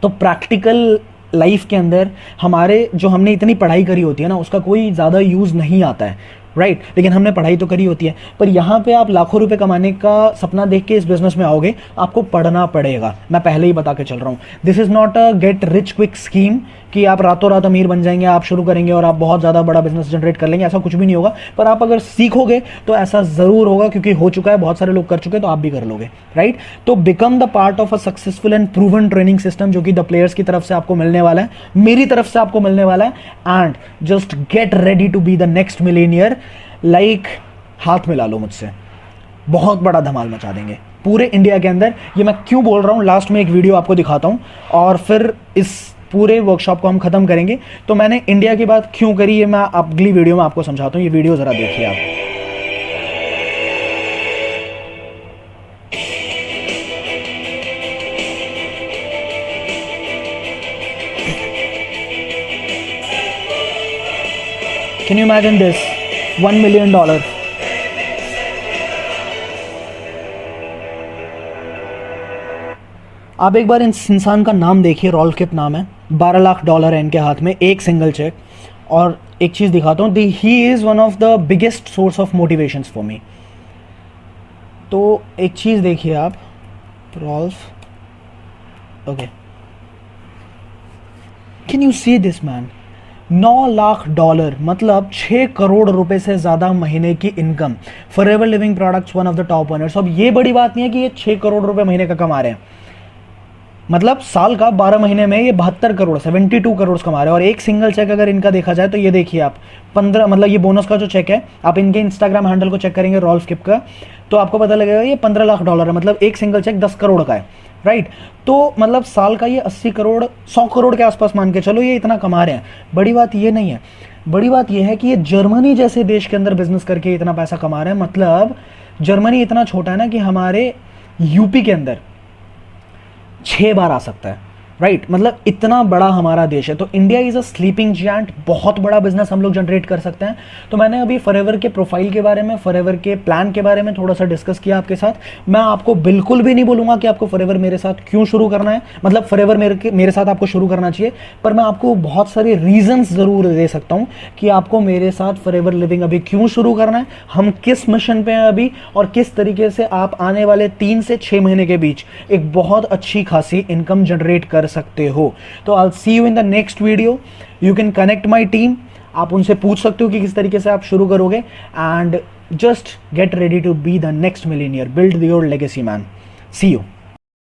तो प्रैक्टिकल लाइफ के अंदर हमारे जो हमने इतनी पढ़ाई करी होती है ना, उसका कोई ज़्यादा यूज़ नहीं आता है, राइट लेकिन हमने पढ़ाई तो करी होती है। पर यहाँ पे आप लाखों रुपए कमाने का सपना देख के इस बिजनेस में आओगे, आपको पढ़ना पड़ेगा। मैं पहले ही बता के चल रहा हूँ, this is not a get rich quick scheme कि आप रातों रात अमीर बन जाएंगे, आप शुरू करेंगे और आप बहुत ज़्यादा बड़ा बिजनेस जनरेट कर लेंगे, ऐसा कुछ भी नहीं होगा। पर आप अगर सीखोगे तो ऐसा ज़रूर होगा, क्योंकि हो चुका है, बहुत सारे लोग कर चुके हैं, तो आप भी कर लोगे, राइट। तो become the part of a successful and proven training system, जो कि द प्लेयर्स की तरफ से आपको मिलने वाला है, मेरी तरफ से आपको मिलने वाला है, and just get ready to be the next millionaire. Like हाथ मिला लो मुझसे, बहुत बड़ा धमाल मचा देंगे पूरे इंडिया के अंदर। ये मैं क्यों बोल रहा हूँ, लास्ट में एक वीडियो आपको दिखाता हूँ और फिर इस पूरे वर्कशॉप को हम खत्म करेंगे। तो मैंने इंडिया की बात क्यों करी, ये मैं अगली वीडियो में आपको समझाता हूँ। ये वीडियो जरा देखिए आप। Can you imagine this, $1 million। आप एक बार इस इंसान का नाम देखिए, रॉल्फ किप नाम है, $12 लाख है इनके हाथ में, एक सिंगल चेक। और एक चीज़ दिखाता हूँ, he is one of the biggest source of motivations for me. तो एक चीज़ देखिए आप, Rolf, okay, can you see this man, $9 lakh, मतलब 6 करोड़ रुपए से ज़्यादा महीने की income. Forever Living products one of the top earners. अब ये बड़ी बात नहीं है कि ये 6 करोड़ रुपए महीने का कमा रहे हैं, मतलब साल का 12 महीने में ये 72 करोड़ 72 करोड़ कमा रहे हैं। और एक सिंगल चेक अगर इनका देखा जाए तो ये देखिए आप 15, मतलब ये बोनस का जो चेक है, आप इनके इंस्टाग्राम हैंडल को चेक करेंगे रॉल्फ किप का, तो आपको पता लगेगा ये $15 लाख है, मतलब एक सिंगल चेक 10 करोड़ का है, राइट। तो मतलब साल का ये 80 करोड़ 100 करोड़ के आसपास मान के चलो, ये इतना कमा रहे हैं। बड़ी बात ये नहीं है, बड़ी बात ये है कि ये जर्मनी जैसे देश के अंदर बिजनेस करके इतना पैसा कमा रहे हैं। मतलब जर्मनी इतना छोटा है ना कि हमारे यूपी के अंदर 6 बार आ सकता है, राइट मतलब इतना बड़ा हमारा देश है। तो India is a sleeping giant, बहुत बड़ा बिजनेस हम लोग जनरेट कर सकते हैं। तो मैंने अभी फॉरएवर के प्रोफाइल के बारे में, फॉरएवर के प्लान के बारे में थोड़ा सा डिस्कस किया आपके साथ। मैं आपको बिल्कुल भी नहीं बोलूंगा कि आपको फॉरएवर मेरे साथ क्यों शुरू करना है, मतलब फॉरएवर मेरे साथ आपको शुरू करना चाहिए, पर मैं आपको बहुत सारे रीजंस जरूर दे सकता हूं कि आपको मेरे साथ फॉरएवर लिविंग अभी क्यों शुरू करना है, हम किस मिशन पे हैं अभी, और किस तरीके से आप आने वाले 3 से 6 महीने के बीच एक बहुत अच्छी खासी इनकम जनरेट कर सकते हो। तो I will see you in the next video. You can connect my team, आप उनसे पूछ सकते हो कि किस तरीके से आप शुरू करोगे, and just get ready to be the next millionaire, build your legacy man. See you.